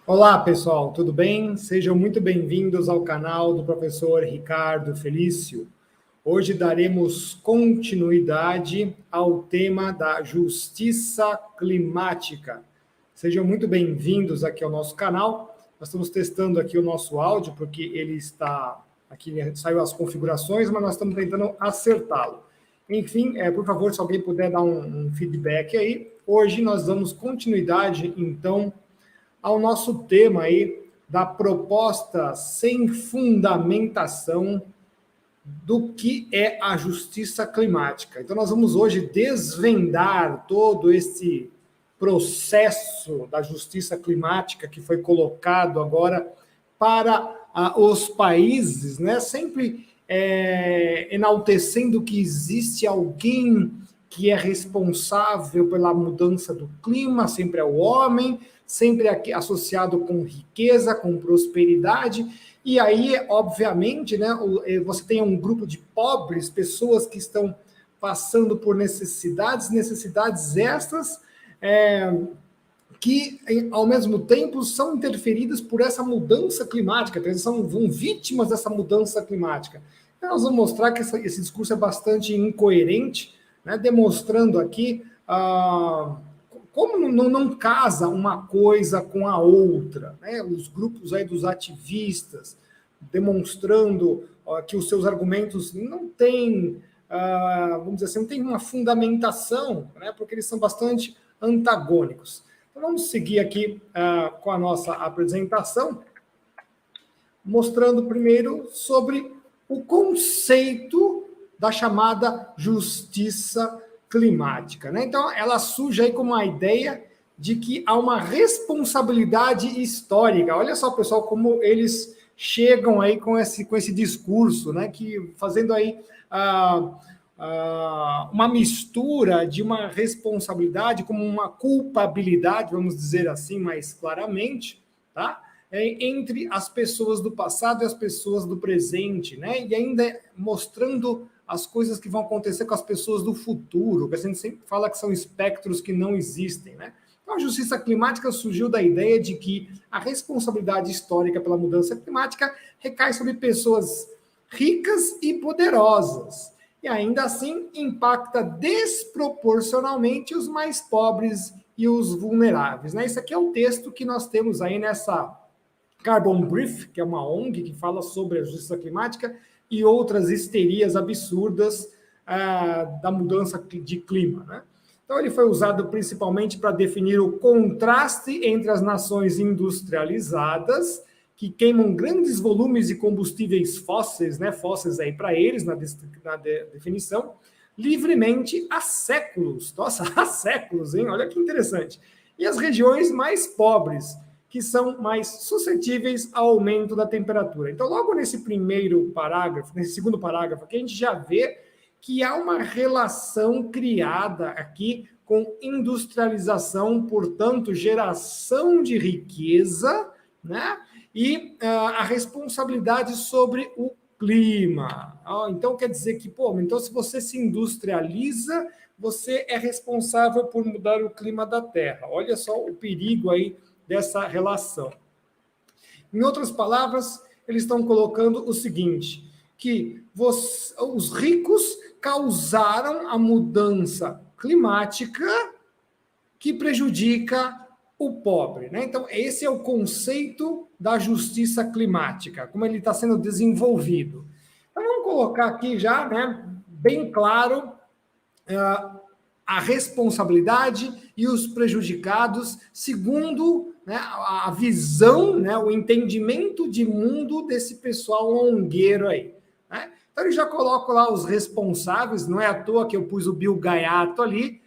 Olá, pessoal, tudo bem? Sejam muito bem-vindos ao canal do professor Ricardo Felício. Hoje daremos continuidade ao tema da justiça climática. Sejam muito bem-vindos aqui ao nosso canal. Nós estamos testando aqui o nosso áudio, porque ele está aqui, saiu as configurações, mas nós estamos tentando acertá-lo. Enfim, por favor, se alguém puder dar um feedback aí. Hoje nós damos continuidade, então, ao nosso tema aí da proposta sem fundamentação do que é a justiça climática. Então, nós vamos hoje desvendar todo esse processo da justiça climática que foi colocado agora para os países, né? Sempre enaltecendo que existe alguém que é responsável pela mudança do clima, sempre é o homem, sempre associado com riqueza, com prosperidade. E aí, obviamente, né, você tem um grupo de pobres, pessoas que estão passando por necessidades estas que, ao mesmo tempo, são interferidas por essa mudança climática, eles são vítimas dessa mudança climática. Então, nós vamos mostrar que esse discurso é bastante incoerente, né, demonstrando aqui como não casa uma coisa com a outra, né? Os grupos aí dos ativistas demonstrando que os seus argumentos não têm, vamos dizer assim, não tem uma fundamentação, né? Porque eles são bastante antagônicos. Então vamos seguir aqui com a nossa apresentação, mostrando primeiro sobre o conceito da chamada justiça climática, né? Então, ela surge aí como uma ideia de que há uma responsabilidade histórica. Olha só, pessoal, como eles chegam aí com esse discurso, né? Que fazendo aí uma mistura de uma responsabilidade como uma culpabilidade, vamos dizer assim mais claramente, tá? Entre as pessoas do passado e as pessoas do presente, né? E ainda mostrando as coisas que vão acontecer com as pessoas do futuro, que a gente sempre fala que são espectros que não existem, né? Então, a justiça climática surgiu da ideia de que a responsabilidade histórica pela mudança climática recai sobre pessoas ricas e poderosas, e ainda assim impacta desproporcionalmente os mais pobres e os vulneráveis, né? Esse aqui é o texto que nós temos aí nessa Carbon Brief, que é uma ONG que fala sobre a justiça climática e outras histerias absurdas da mudança de clima, né? Então, ele foi usado principalmente para definir o contraste entre as nações industrializadas, que queimam grandes volumes de combustíveis fósseis, né? Fósseis aí para eles, na definição, livremente há séculos. Nossa, há séculos, hein? Olha que interessante. E as regiões mais pobres, que são mais suscetíveis ao aumento da temperatura. Então, logo nesse primeiro parágrafo, nesse segundo parágrafo aqui, a gente já vê que há uma relação criada aqui com industrialização, portanto, geração de riqueza, né? E a responsabilidade sobre o clima. Então, quer dizer que, então, se você se industrializa, você é responsável por mudar o clima da Terra. Olha só o perigo aí dessa relação. Em outras palavras, eles estão colocando o seguinte, que os ricos causaram a mudança climática que prejudica o pobre, né? Então, esse é o conceito da justiça climática, como ele está sendo desenvolvido. Então, vamos colocar aqui já, né, bem claro, a responsabilidade e os prejudicados, segundo, né, a visão, né, o entendimento de mundo desse pessoal ongueiro aí, né? Então, ele já coloca lá os responsáveis, não é à toa que eu pus o Bill Gaiato ali.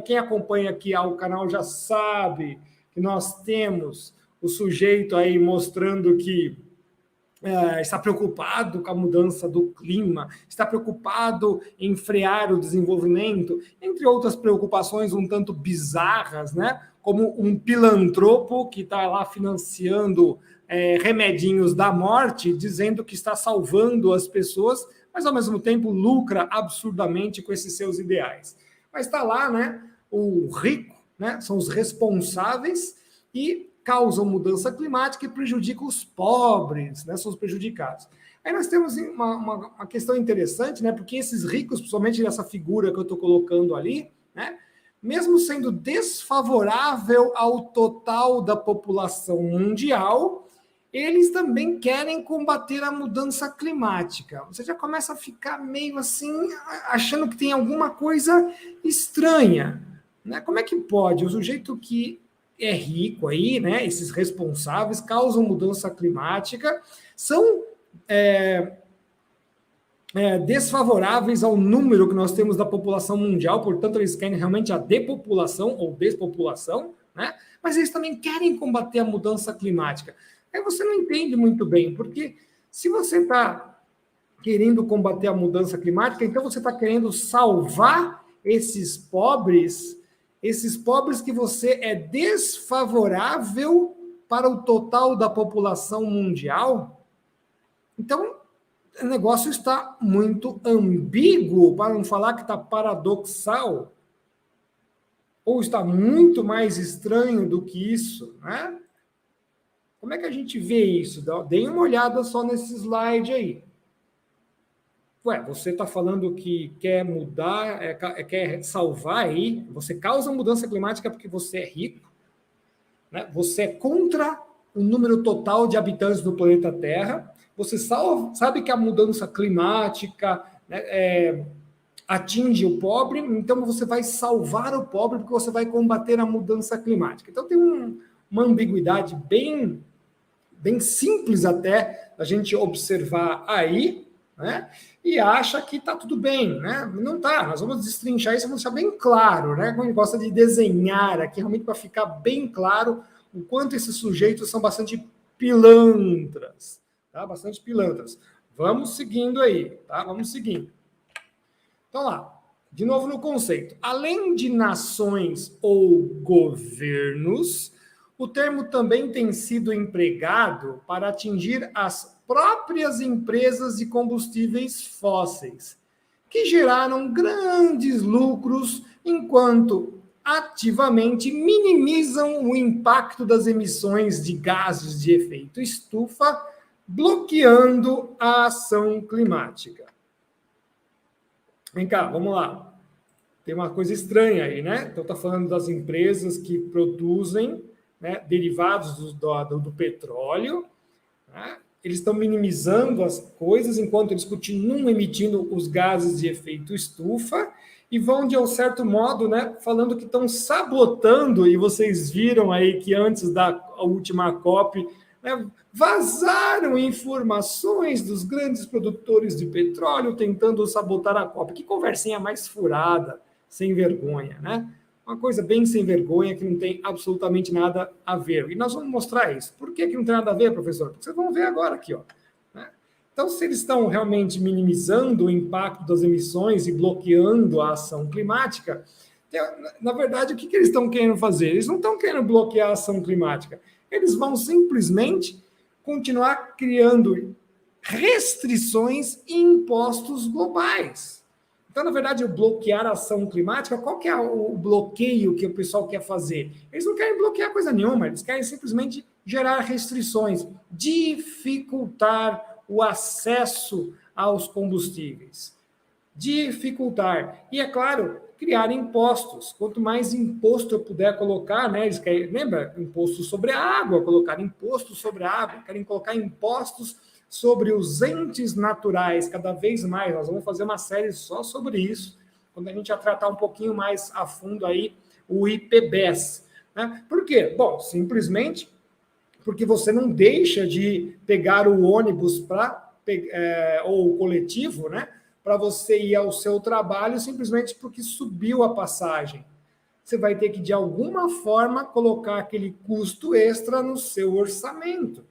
Quem acompanha aqui o canal já sabe que nós temos o sujeito aí mostrando que está preocupado com a mudança do clima, está preocupado em frear o desenvolvimento, entre outras preocupações um tanto bizarras, né? Como um pilantropo que está lá financiando remedinhos da morte, dizendo que está salvando as pessoas, mas ao mesmo tempo lucra absurdamente com esses seus ideais. Mas está lá, né? O rico, né? São os responsáveis e causam mudança climática e prejudicam os pobres, né? São os prejudicados. Aí nós temos uma questão interessante, né? Porque esses ricos, principalmente nessa figura que eu estou colocando ali, né? Mesmo sendo desfavorável ao total da população mundial, eles também querem combater a mudança climática. Você já começa a ficar meio assim, achando que tem alguma coisa estranha, né? Como é que pode? O sujeito que é rico aí, né? Esses responsáveis causam mudança climática, são desfavoráveis ao número que nós temos da população mundial, portanto, eles querem realmente a depopulação ou despopulação, né? Mas eles também querem combater a mudança climática. Aí você não entende muito bem, porque se você está querendo combater a mudança climática, então você está querendo salvar esses pobres que você é desfavorável para o total da população mundial. Então, o negócio está muito ambíguo, para não falar que está paradoxal, ou está muito mais estranho do que isso, né? Como é que a gente vê isso? Dê uma olhada só nesse slide aí. Ué, você está falando que quer mudar, quer salvar aí, você causa mudança climática porque você é rico, né? Você é contra o número total de habitantes do planeta Terra, você sabe que a mudança climática, né, atinge o pobre, então você vai salvar o pobre porque você vai combater a mudança climática. Então tem uma ambiguidade bem simples até a gente observar aí, né? E acha que está tudo bem, né? Não está. Nós vamos destrinchar isso, vamos deixar bem claro, né? Como a gente gosta de desenhar aqui, realmente para ficar bem claro o quanto esses sujeitos são bastante pilantras, tá? Bastante pilantras. Vamos seguindo aí, tá? Vamos seguindo. Então lá, de novo no conceito. Além de nações ou governos, o termo também tem sido empregado para atingir as próprias empresas de combustíveis fósseis, que geraram grandes lucros enquanto ativamente minimizam o impacto das emissões de gases de efeito estufa, bloqueando a ação climática. Vem cá, vamos lá. Tem uma coisa estranha aí, né? Então, está falando das empresas que produzem, né, derivados do petróleo, né? Eles estão minimizando as coisas enquanto eles continuam emitindo os gases de efeito estufa e vão, de um certo modo, né, falando que estão sabotando, e vocês viram aí que antes da última COP, né, vazaram informações dos grandes produtores de petróleo tentando sabotar a COP. Que conversinha mais furada, sem vergonha, né? Uma coisa bem sem vergonha, que não tem absolutamente nada a ver. E nós vamos mostrar isso. Por que não tem nada a ver, professor? Porque vocês vão ver agora aqui, ó. Então, se eles estão realmente minimizando o impacto das emissões e bloqueando a ação climática, na verdade, o que eles estão querendo fazer? Eles não estão querendo bloquear a ação climática. Eles vão simplesmente continuar criando restrições e impostos globais. Então, na verdade, o bloquear a ação climática, qual que é o bloqueio que o pessoal quer fazer? Eles não querem bloquear coisa nenhuma, eles querem simplesmente gerar restrições, dificultar o acesso aos combustíveis. Dificultar. E, é claro, criar impostos. Quanto mais imposto eu puder colocar, né? Eles querem, lembra? Imposto sobre a água, colocar imposto sobre a água, querem colocar impostos sobre os entes naturais, cada vez mais. Nós vamos fazer uma série só sobre isso, quando a gente vai tratar um pouquinho mais a fundo aí o IPBES. Né? Por quê? Bom, simplesmente porque você não deixa de pegar o ônibus ou o coletivo, né, para você ir ao seu trabalho simplesmente porque subiu a passagem. Você vai ter que, de alguma forma, colocar aquele custo extra no seu orçamento.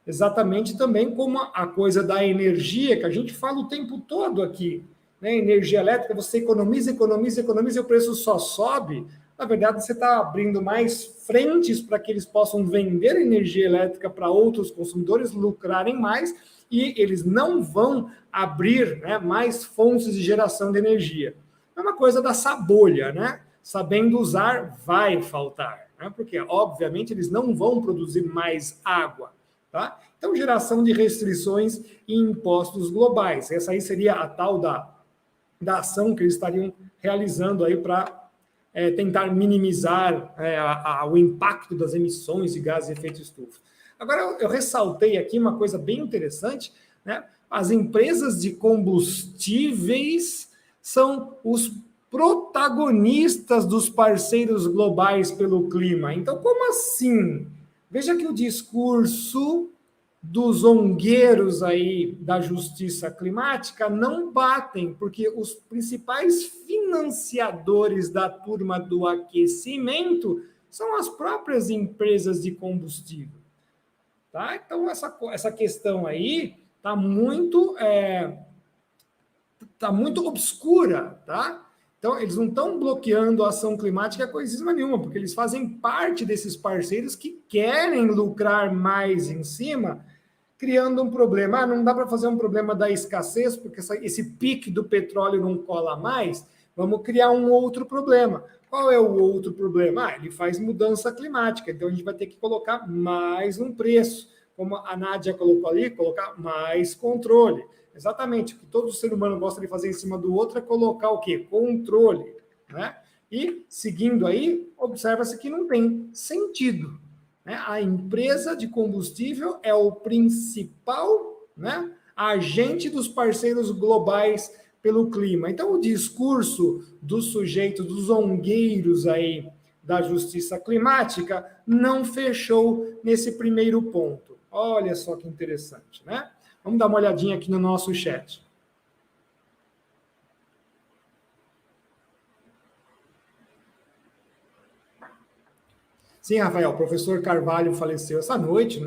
Exatamente também como a coisa da energia, que a gente fala o tempo todo aqui, né? Energia elétrica, você economiza e o preço só sobe. Na verdade, você está abrindo mais frentes para que eles possam vender energia elétrica para outros consumidores, lucrarem mais, e eles não vão abrir, né, mais fontes de geração de energia. É uma coisa dessa bolha, né? Sabendo usar, vai faltar. né? Porque, obviamente, eles não vão produzir mais água. Tá? Então, geração de restrições e impostos globais. Essa aí seria a tal da ação que eles estariam realizando aí para tentar minimizar o impacto das emissões de gases de efeito estufa. Agora, eu ressaltei aqui uma coisa bem interessante, né? As empresas de combustíveis são os protagonistas dos parceiros globais pelo clima. Então, como assim? Veja que o discurso dos zongueiros aí da justiça climática não batem, porque os principais financiadores da turma do aquecimento são as próprias empresas de combustível. Tá? Então, essa questão aí está muito obscura, tá? Então, eles não estão bloqueando a ação climática coisíssima nenhuma, porque eles fazem parte desses parceiros que querem lucrar mais em cima, criando um problema. Não dá para fazer um problema da escassez, porque esse pique do petróleo não cola mais. Vamos criar um outro problema. Qual é o outro problema? Ele faz mudança climática, então a gente vai ter que colocar mais um preço. Como a Nádia colocou ali, colocar mais controle. Exatamente, o que todo ser humano gosta de fazer em cima do outro é colocar o quê? Controle, né? E, seguindo aí, observa-se que não tem sentido, né? A empresa de combustível é o principal, né, agente dos parceiros globais pelo clima. Então, o discurso dos sujeitos, dos zongueiros aí da justiça climática não fechou nesse primeiro ponto. Olha só que interessante, né? Vamos dar uma olhadinha aqui no nosso chat. Sim, Rafael, o professor Carvalho faleceu essa noite,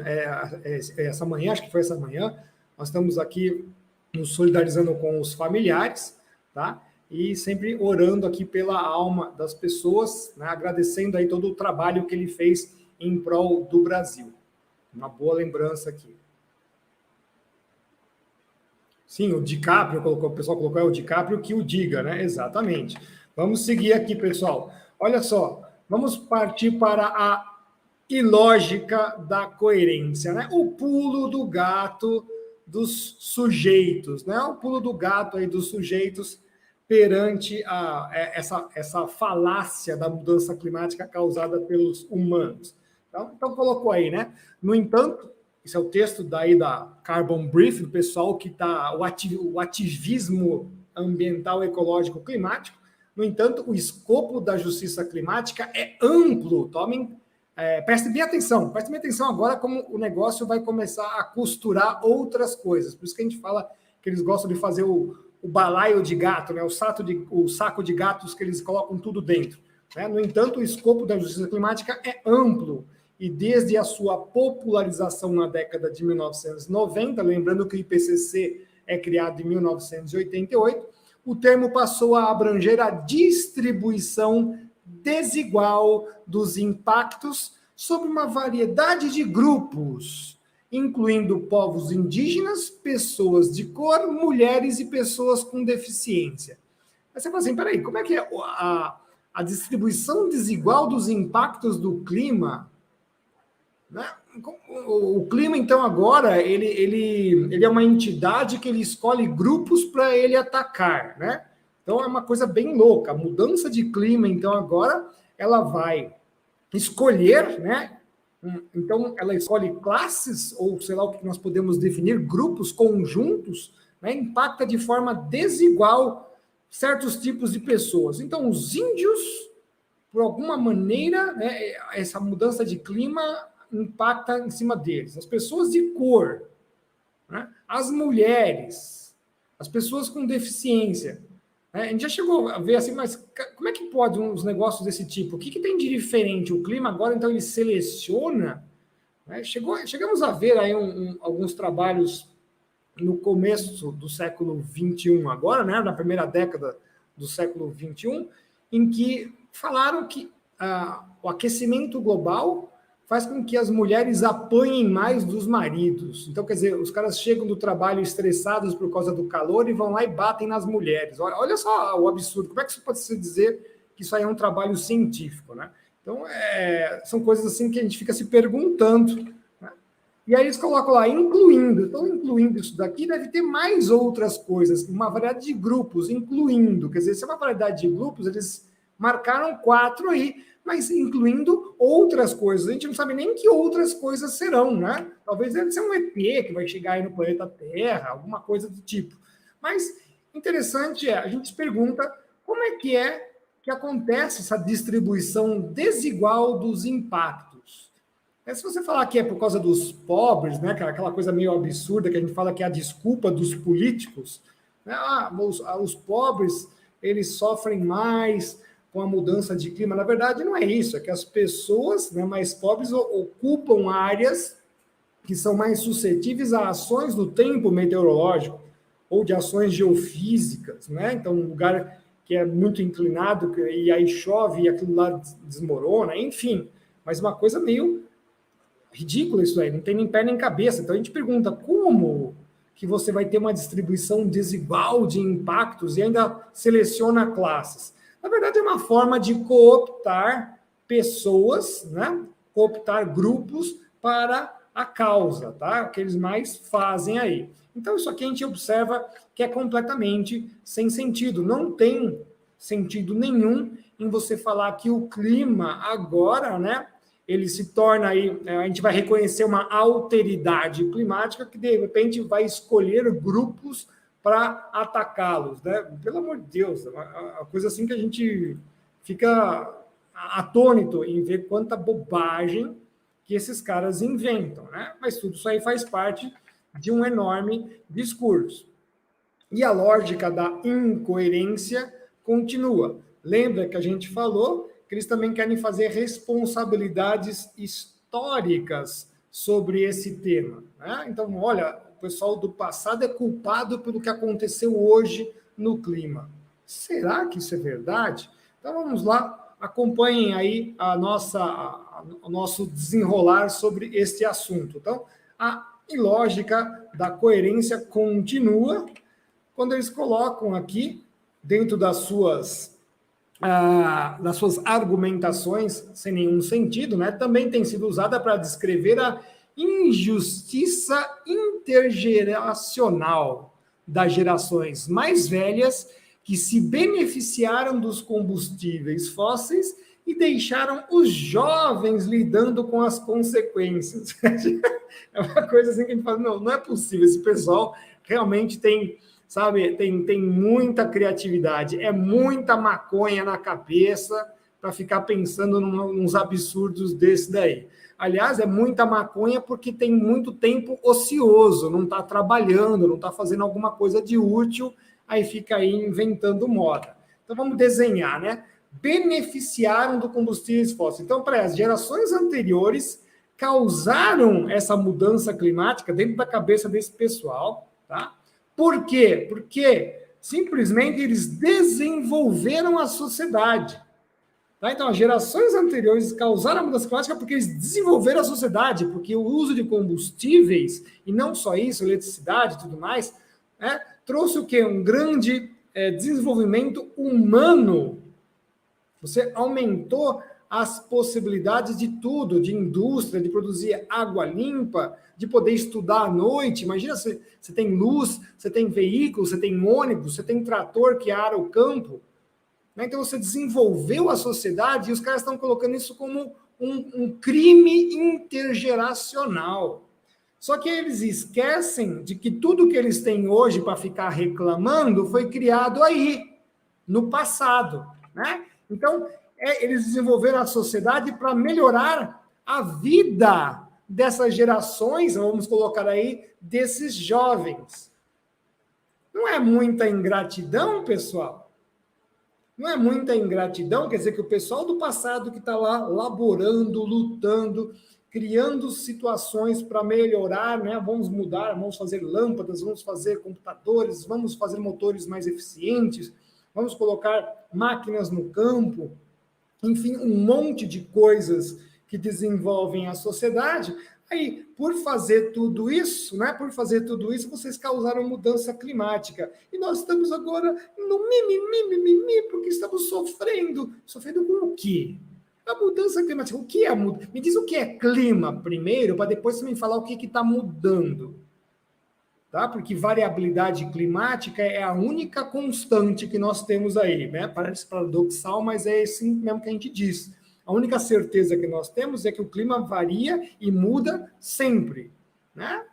essa manhã, acho que foi essa manhã. Nós estamos aqui nos solidarizando com os familiares, tá? E sempre orando aqui pela alma das pessoas, né? Agradecendo aí todo o trabalho que ele fez em prol do Brasil. Uma boa lembrança aqui. Sim, o DiCaprio, o pessoal colocou, é o DiCaprio que o diga, né? Exatamente. Vamos seguir aqui, pessoal. Olha só, vamos partir para a ilógica da coerência, né? O pulo do gato dos sujeitos, né? O pulo do gato aí dos sujeitos perante essa falácia da mudança climática causada pelos humanos. Então colocou aí, né? No entanto, esse é o texto daí da Carbon Brief, do pessoal que está o ativismo ambiental, ecológico, climático. No entanto, o escopo da justiça climática é amplo. Prestem bem atenção agora como o negócio vai começar a costurar outras coisas. Por isso que a gente fala que eles gostam de fazer o balaio de gato, né? O saco de gatos que eles colocam tudo dentro. Né? No entanto, o escopo da justiça climática é amplo. E desde a sua popularização na década de 1990, lembrando que o IPCC é criado em 1988, o termo passou a abranger a distribuição desigual dos impactos sobre uma variedade de grupos, incluindo povos indígenas, pessoas de cor, mulheres e pessoas com deficiência. Aí você fala assim, peraí, como é que é a distribuição desigual dos impactos do clima? Né? O clima, então, agora, ele é uma entidade que ele escolhe grupos para ele atacar, né? Então, é uma coisa bem louca. A mudança de clima, então, agora, ela vai escolher, né? Então, ela escolhe classes, ou sei lá o que nós podemos definir, grupos, conjuntos, né? Impacta de forma desigual certos tipos de pessoas. Então, os índios, por alguma maneira, né, essa mudança de clima impacta em cima deles. As pessoas de cor, né? As mulheres, as pessoas com deficiência. Né? A gente já chegou a ver assim, mas como é que pode uns negócios desse tipo? O que tem de diferente? O clima agora, então, ele seleciona? Né? Chegamos a ver aí alguns trabalhos no começo do século XXI agora, né? Na primeira década do século XXI, em que falaram que o aquecimento global faz com que as mulheres apanhem mais dos maridos. Então, quer dizer, os caras chegam do trabalho estressados por causa do calor e vão lá e batem nas mulheres. Olha só o absurdo. Como é que isso pode se dizer que isso aí é um trabalho científico, né? Então, são coisas assim que a gente fica se perguntando. Né? E aí eles colocam lá, incluindo. Então, incluindo isso daqui, deve ter mais outras coisas, uma variedade de grupos, incluindo. Quer dizer, se é uma variedade de grupos, eles marcaram 4 aí, mas incluindo outras coisas. A gente não sabe nem que outras coisas serão, né? Talvez deve ser um ET que vai chegar aí no planeta Terra, alguma coisa do tipo. Mas interessante a gente se pergunta como é que acontece essa distribuição desigual dos impactos. Se você falar que é por causa dos pobres, né, aquela coisa meio absurda que a gente fala que é a desculpa dos políticos, né, os pobres eles sofrem mais com a mudança de clima. Na verdade, não é isso, é que as pessoas, né, mais pobres ocupam áreas que são mais suscetíveis a ações do tempo meteorológico ou de ações geofísicas, né? Então, um lugar que é muito inclinado e aí chove e aquilo lá desmorona, enfim. Mas uma coisa meio ridícula isso aí, não tem nem pé nem cabeça. Então, a gente pergunta como que você vai ter uma distribuição desigual de impactos e ainda seleciona classes? Na verdade, é uma forma de cooptar pessoas, né? Cooptar grupos para a causa, tá? O que eles mais fazem aí. Então, isso aqui a gente observa que é completamente sem sentido. Não tem sentido nenhum em você falar que o clima agora, né? Ele se torna aí, a gente vai reconhecer uma alteridade climática que de repente vai escolher grupos para atacá-los, né? Pelo amor de Deus, a coisa assim que a gente fica atônito em ver quanta bobagem que esses caras inventam, né? Mas tudo isso aí faz parte de um enorme discurso. E a lógica da incoerência continua. Lembra que a gente falou que eles também querem fazer responsabilidades históricas sobre esse tema, né? Então, olha, o pessoal do passado é culpado pelo que aconteceu hoje no clima. Será que isso é verdade? Então, vamos lá, acompanhem aí o nosso desenrolar sobre este assunto. Então, a ilógica da coerência continua quando eles colocam aqui, dentro das suas argumentações, sem nenhum sentido, né, também tem sido usada para descrever a injustiça intergeracional das gerações mais velhas que se beneficiaram dos combustíveis fósseis e deixaram os jovens lidando com as consequências. É uma coisa assim que a gente fala, não é possível, esse pessoal realmente tem, sabe, tem muita criatividade, é muita maconha na cabeça para ficar pensando nos absurdos desse daí. Aliás, é muita maconha porque tem muito tempo ocioso, não está trabalhando, não está fazendo alguma coisa de útil, aí fica aí inventando moda. Então vamos desenhar, né? Beneficiaram do combustíveis fósseis. Então, para as gerações anteriores, causaram essa mudança climática dentro da cabeça desse pessoal, tá? Por quê? Porque simplesmente eles desenvolveram a sociedade. Tá? Então, as gerações anteriores causaram a mudança climática porque eles desenvolveram a sociedade, porque o uso de combustíveis, e não só isso, eletricidade e tudo mais, né, trouxe o quê? Um grande desenvolvimento humano. Você aumentou as possibilidades de tudo, de indústria, de produzir água limpa, de poder estudar à noite. Imagina, você tem luz, você tem veículo, você tem ônibus, você tem trator que ara o campo. Então, você desenvolveu a sociedade e os caras estão colocando isso como um crime intergeracional. Só que eles esquecem de que tudo que eles têm hoje para ficar reclamando foi criado aí, no passado, né? Então, eles desenvolveram a sociedade para melhorar a vida dessas gerações, vamos colocar aí, desses jovens. Não é muita ingratidão, pessoal? Não é muita ingratidão? Quer dizer que o pessoal do passado que está lá laborando, lutando, criando situações para melhorar, né? Vamos mudar, vamos fazer lâmpadas, vamos fazer computadores, vamos fazer motores mais eficientes, vamos colocar máquinas no campo, enfim, um monte de coisas que desenvolvem a sociedade. Aí, por fazer tudo isso, né? Por fazer tudo isso, vocês causaram mudança climática. E nós estamos agora no mimimi, porque estamos sofrendo. Sofrendo com o quê? A mudança climática, o que é mudança? Me diz o que é clima primeiro, para depois você me falar o que está mudando. Tá? Porque variabilidade climática é a única constante que nós temos aí, né? Parece paradoxal, mas é assim mesmo que a gente diz. A única certeza que nós temos é que o clima varia e muda sempre, né?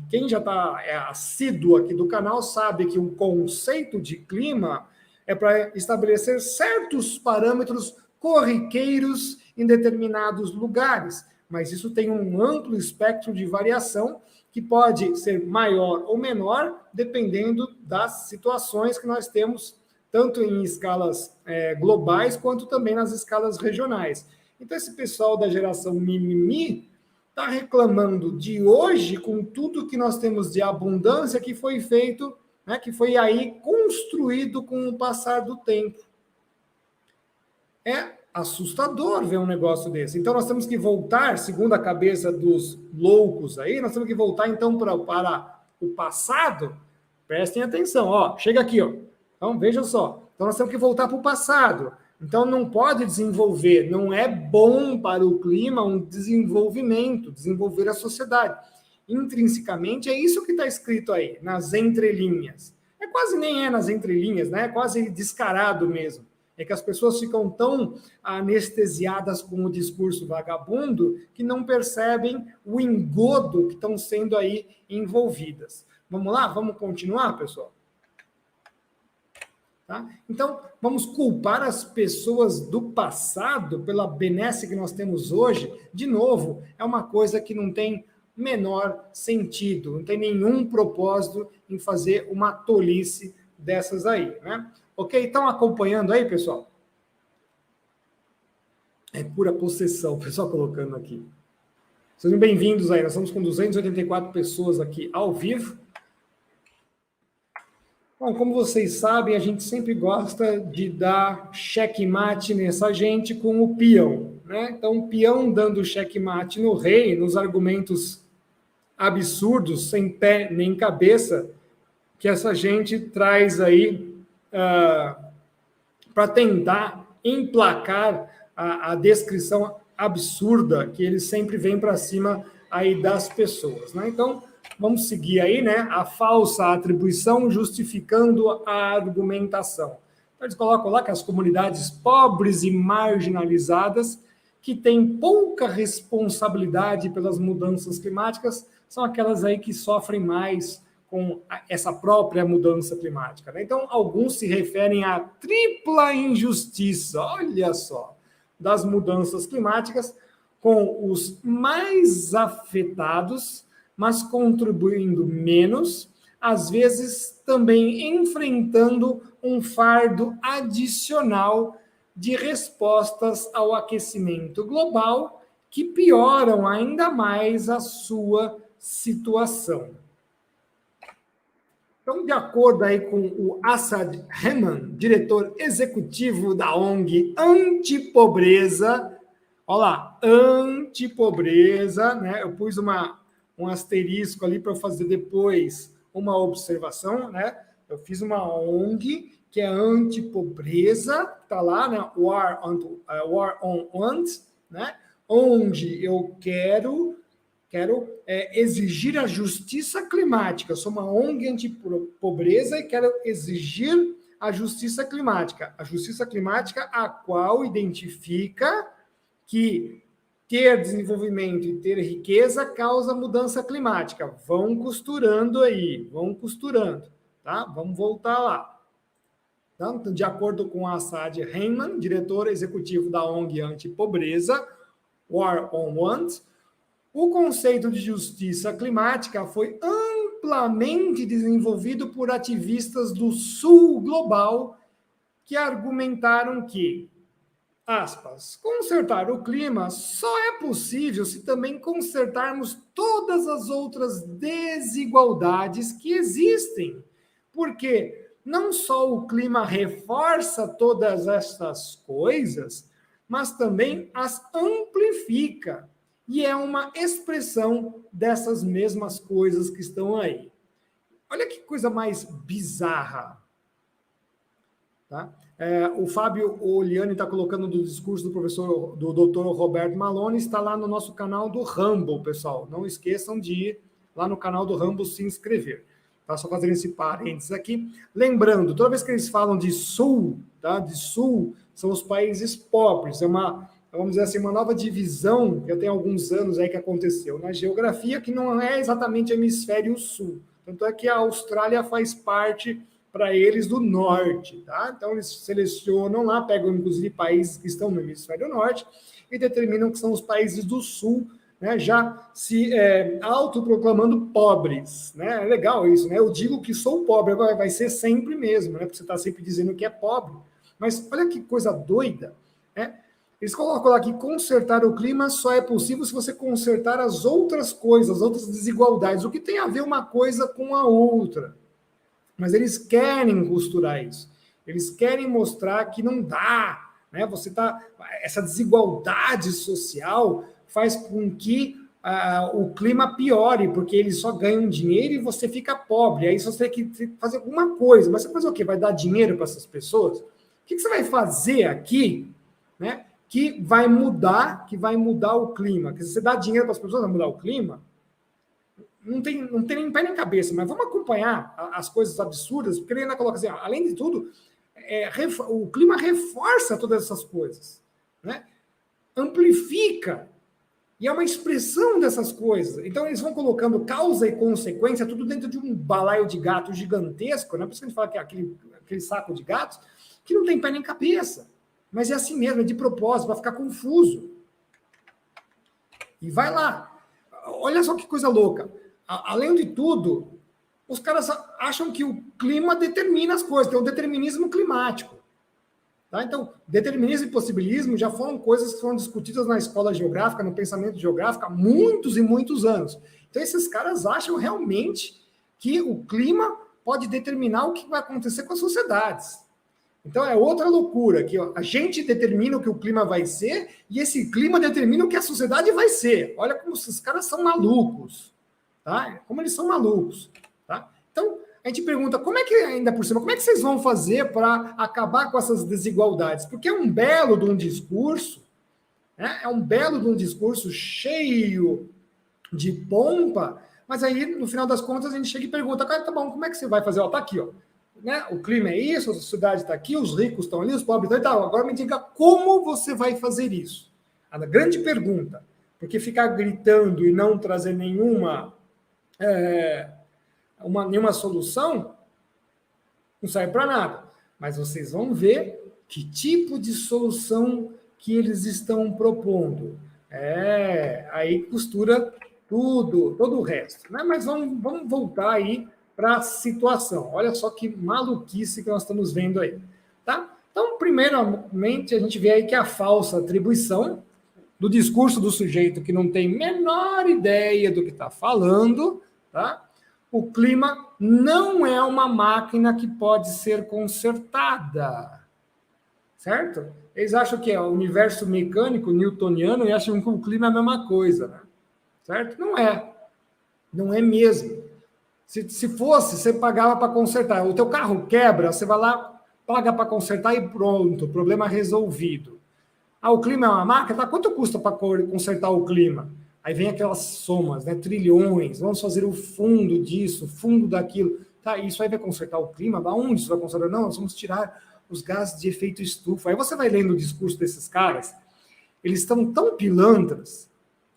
Quem já está assíduo aqui do canal sabe que o conceito de clima é para estabelecer certos parâmetros corriqueiros em determinados lugares, mas isso tem um amplo espectro de variação que pode ser maior ou menor, dependendo das situações que nós temos, tanto em escalas globais, quanto também nas escalas regionais. Então, esse pessoal da geração mimimi está reclamando de hoje, com tudo que nós temos de abundância que foi feito, né, que foi aí construído com o passar do tempo. É assustador ver um negócio desse. Então, nós temos que voltar, segundo a cabeça dos loucos aí, nós temos que voltar, então, para o passado. Prestem atenção, ó, chega aqui, ó. Então, veja só. Então, nós temos que voltar para o passado. Então, não pode desenvolver, não é bom para o clima um desenvolver a sociedade. Intrinsecamente, é isso que está escrito aí, nas entrelinhas. Quase nem é nas entrelinhas, né? É quase descarado mesmo. É que as pessoas ficam tão anestesiadas com o discurso vagabundo que não percebem o engodo que estão sendo aí envolvidas. Vamos lá? Vamos continuar, pessoal? Tá? Então, vamos culpar as pessoas do passado pela benesse que nós temos hoje? De novo, é uma coisa que não tem menor sentido, não tem nenhum propósito em fazer uma tolice dessas aí, né? Ok? Estão acompanhando aí, pessoal? É pura possessão, o pessoal colocando aqui. Sejam bem-vindos aí, nós estamos com 284 pessoas aqui ao vivo. Bom, como vocês sabem, a gente sempre gosta de dar checkmate nessa gente com o peão, né? Então, o peão dando checkmate no rei, nos argumentos absurdos, sem pé nem cabeça, que essa gente traz aí para tentar emplacar a descrição absurda que eles sempre vêm para cima aí das pessoas, né? Então, vamos seguir aí, né? A falsa atribuição justificando a argumentação. Então, eles colocam lá que as comunidades pobres e marginalizadas, que têm pouca responsabilidade pelas mudanças climáticas, são aquelas aí que sofrem mais com essa própria mudança climática, né? Então, alguns se referem à tripla injustiça, olha só, das mudanças climáticas, com os mais afetados, mas contribuindo menos, às vezes também enfrentando um fardo adicional de respostas ao aquecimento global que pioram ainda mais a sua situação. Então, de acordo aí com o Assad Rehman, diretor executivo da ONG Antipobreza, olha lá, antipobreza, né? Eu pus um asterisco ali para fazer depois uma observação, né? Eu fiz uma ONG que é antipobreza, tá lá, né? War on Want, né? Onde eu quero exigir a justiça climática. Eu sou uma ONG antipobreza e quero exigir a justiça climática. A justiça climática a qual identifica que ter desenvolvimento e ter riqueza causa mudança climática. Vão costurando aí, vão costurando, tá? Vamos voltar lá. Então, de acordo com Assad Rehman, diretor executivo da ONG Antipobreza, War on Want, o conceito de justiça climática foi amplamente desenvolvido por ativistas do Sul global que argumentaram que, aspas, consertar o clima só é possível se também consertarmos todas as outras desigualdades que existem, porque não só o clima reforça todas estas coisas, mas também as amplifica. E é uma expressão dessas mesmas coisas que estão aí. Olha que coisa mais bizarra. Tá? O Fábio Oliani está colocando do discurso do professor, do doutor Roberto Malone, está lá no nosso canal do Rumble, pessoal. Não esqueçam de ir lá no canal do Rumble se inscrever. Tá? Só fazendo esse parênteses aqui. Lembrando, toda vez que eles falam de Sul, tá? De Sul, são os países pobres. É uma, vamos dizer assim, uma nova divisão, que já tem alguns anos aí que aconteceu na geografia, que não é exatamente hemisfério sul. Tanto é que a Austrália faz parte para eles do norte, tá? Então eles selecionam lá, pegam inclusive países que estão no hemisfério norte e determinam que são os países do sul, né? Já se autoproclamando pobres, né? É legal isso, né? Eu digo que sou pobre, agora vai ser sempre mesmo, né? Porque você está sempre dizendo que é pobre. Mas olha que coisa doida, né? Eles colocam lá que consertar o clima só é possível se você consertar as outras coisas, as outras desigualdades. O que tem a ver uma coisa com a outra? Mas eles querem costurar isso. Eles querem mostrar que não dá, né? Essa desigualdade social faz com que o clima piore, porque eles só ganham dinheiro e você fica pobre. Aí você tem que fazer alguma coisa. Mas você vai fazer o quê? Vai dar dinheiro para essas pessoas? O que você vai fazer aqui, né? Que vai mudar o clima? Porque se você dá dinheiro para as pessoas, vai mudar o clima? Não tem nem pé nem cabeça, mas vamos acompanhar as coisas absurdas, porque ele ainda coloca assim, além de tudo, o clima reforça todas essas coisas, né? Amplifica, e é uma expressão dessas coisas. Então eles vão colocando causa e consequência, tudo dentro de um balaio de gato gigantesco, né? Por isso que a gente fala que é aquele saco de gatos, que não tem pé nem cabeça. Mas é assim mesmo, é de propósito, para ficar confuso. E vai lá. Olha só que coisa louca. Além de tudo, os caras acham que o clima determina as coisas, tem o determinismo climático. Tá? Então, determinismo e possibilismo já foram coisas que foram discutidas na escola geográfica, no pensamento geográfico, há muitos e muitos anos. Então, esses caras acham realmente que o clima pode determinar o que vai acontecer com as sociedades. Então, é outra loucura, que a gente determina o que o clima vai ser e esse clima determina o que a sociedade vai ser. Olha como esses caras são malucos. Tá? Como eles são malucos. Tá? Então, a gente pergunta, como é que, ainda por cima, como é que vocês vão fazer para acabar com essas desigualdades? Porque é um belo de um discurso, né? É um belo de um discurso cheio de pompa, mas aí, no final das contas, a gente chega e pergunta, cara, tá bom, como é que você vai fazer? Ó, tá aqui, ó. Né? O clima é isso, a sociedade está aqui, os ricos estão ali, os pobres estão ali, tá, agora me diga como você vai fazer isso. A grande pergunta, porque ficar gritando e não trazer nenhuma solução, não serve para nada. Mas vocês vão ver que tipo de solução que eles estão propondo. Aí costura tudo, todo o resto. Né? Mas vamos voltar aí para a situação. Olha só que maluquice que nós estamos vendo aí. Tá? Então, primeiramente, a gente vê aí que a falsa atribuição do discurso do sujeito que não tem menor ideia do que está falando, tá? O clima não é uma máquina que pode ser consertada, certo? Eles acham que é o universo mecânico newtoniano e acham que o clima é a mesma coisa, né? Certo? Não é mesmo. Se fosse, você pagava para consertar. O teu carro quebra, você vai lá, paga para consertar e pronto, problema resolvido. O clima é uma máquina? Tá? Quanto custa para consertar o clima? Aí vem aquelas somas, né? Trilhões, vamos fazer o fundo disso, o fundo daquilo. Tá, isso aí vai consertar o clima? Aonde isso vai consertar? Não, nós vamos tirar os gases de efeito estufa. Aí você vai lendo o discurso desses caras, eles estão tão pilantras,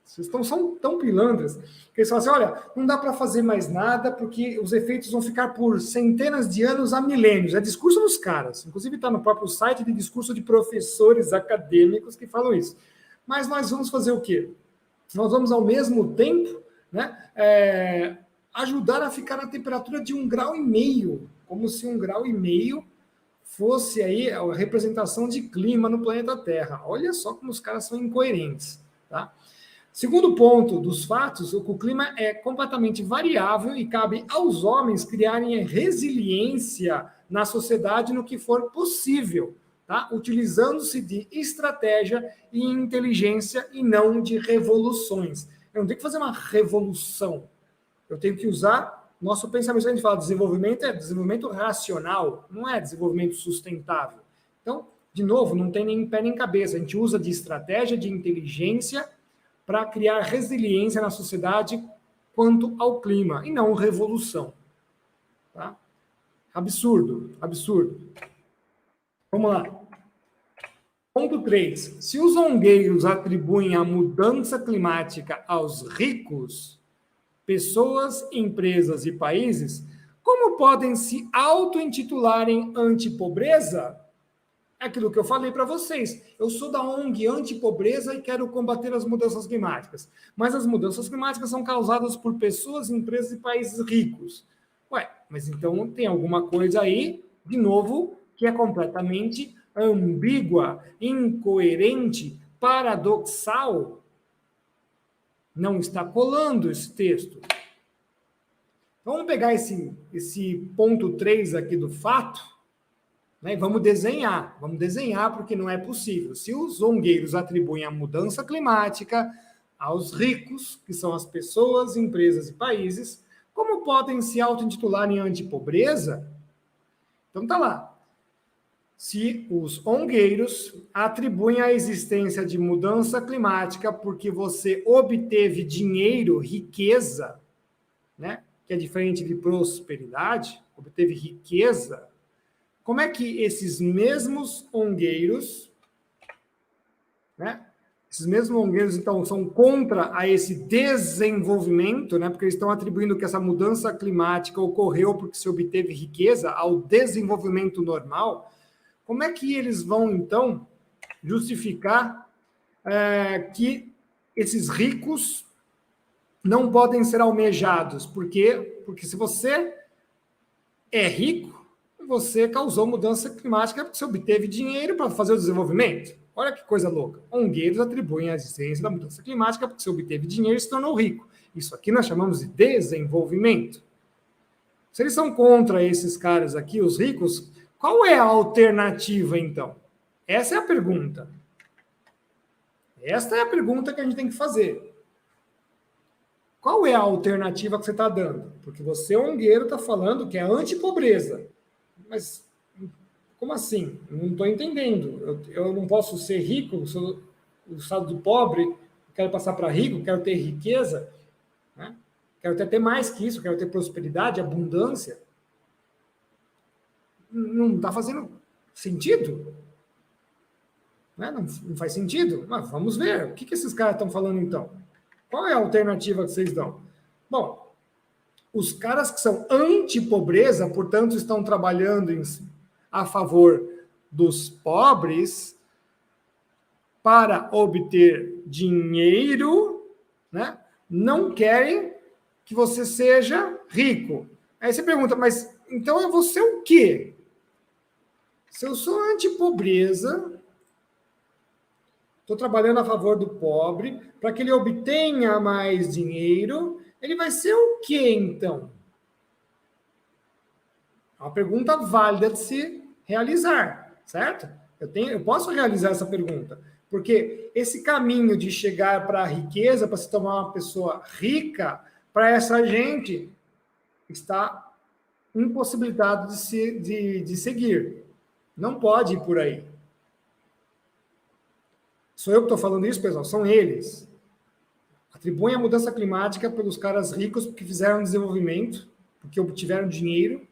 são tão pilantras, que eles falam assim, olha, não dá para fazer mais nada, porque os efeitos vão ficar por centenas de anos a milênios. É discurso dos caras. Inclusive está no próprio site de discurso de professores acadêmicos que falam isso. Mas nós vamos fazer o quê? Nós vamos, ao mesmo tempo, né, ajudar a ficar na temperatura de 1,5 graus, como se 1,5 graus fosse aí a representação de clima no planeta Terra. Olha só como os caras são incoerentes. Tá? Segundo ponto dos fatos, o clima é completamente variável e cabe aos homens criarem resiliência na sociedade no que for possível, tá? Utilizando-se de estratégia e inteligência e não de revoluções. Eu não tenho que fazer uma revolução. Eu tenho que usar nosso pensamento. A gente fala de desenvolvimento, é desenvolvimento racional, não é desenvolvimento sustentável. Então, de novo, não tem nem pé nem cabeça. A gente usa de estratégia, de inteligência para criar resiliência na sociedade quanto ao clima, e não revolução. Tá? Absurdo, absurdo. Vamos lá. Ponto 3. Se os zongueiros atribuem a mudança climática aos ricos, pessoas, empresas e países, como podem se auto-intitularem anti-pobreza? É aquilo que eu falei para vocês. Eu sou da ONG anti-pobreza e quero combater as mudanças climáticas. Mas as mudanças climáticas são causadas por pessoas, empresas e países ricos. Ué, mas então tem alguma coisa aí, de novo, que é completamente ambígua, incoerente, paradoxal. Não está colando esse texto. Vamos pegar esse ponto 3 aqui do fato, né? Vamos desenhar porque não é possível. Se os zongueiros atribuem a mudança climática aos ricos, que são as pessoas, empresas e países, como podem se auto-intitularem antipobreza? Então tá lá. Se os ongueiros atribuem a existência de mudança climática porque você obteve dinheiro, riqueza, né? Que é diferente de prosperidade, obteve riqueza, como é que esses mesmos ongueiros, né? Esses mesmos ongueiros, então, são contra a esse desenvolvimento, né? Porque eles estão atribuindo que essa mudança climática ocorreu porque se obteve riqueza ao desenvolvimento normal. Como é que eles vão, então, justificar que esses ricos não podem ser almejados? Por quê? Porque se você é rico, você causou mudança climática porque você obteve dinheiro para fazer o desenvolvimento. Olha que coisa louca. Ongueiros atribuem a existência da mudança climática porque você obteve dinheiro e se tornou rico. Isso aqui nós chamamos de desenvolvimento. Se eles são contra esses caras aqui, os ricos, qual é a alternativa, então? Essa é a pergunta. Esta é a pergunta que a gente tem que fazer. Qual é a alternativa que você está dando? Porque você, ongueiro, está falando que é antipobreza. Mas como assim? Não estou entendendo. Eu não posso ser rico, sou o estado do pobre, quero passar para rico, quero ter riqueza, né? Quero ter mais que isso, quero ter prosperidade, abundância. Não está fazendo sentido? Né? Não faz sentido? Mas vamos ver. O que esses caras estão falando então? Qual é a alternativa que vocês dão? Bom, os caras que são anti-pobreza, portanto, estão trabalhando a favor dos pobres para obter dinheiro, né? Não querem que você seja rico. Aí você pergunta, mas então eu vou ser o quê? Se eu sou anti-pobreza, estou trabalhando a favor do pobre, para que ele obtenha mais dinheiro, ele vai ser o quê, então? É uma pergunta válida de se realizar, certo? Eu posso realizar essa pergunta, porque esse caminho de chegar para a riqueza, para se tornar uma pessoa rica, para essa gente está impossibilitado de seguir. Não pode ir por aí. Sou eu que estou falando isso, pessoal? São eles. Atribuem a mudança climática pelos caras ricos que fizeram desenvolvimento, porque obtiveram dinheiro,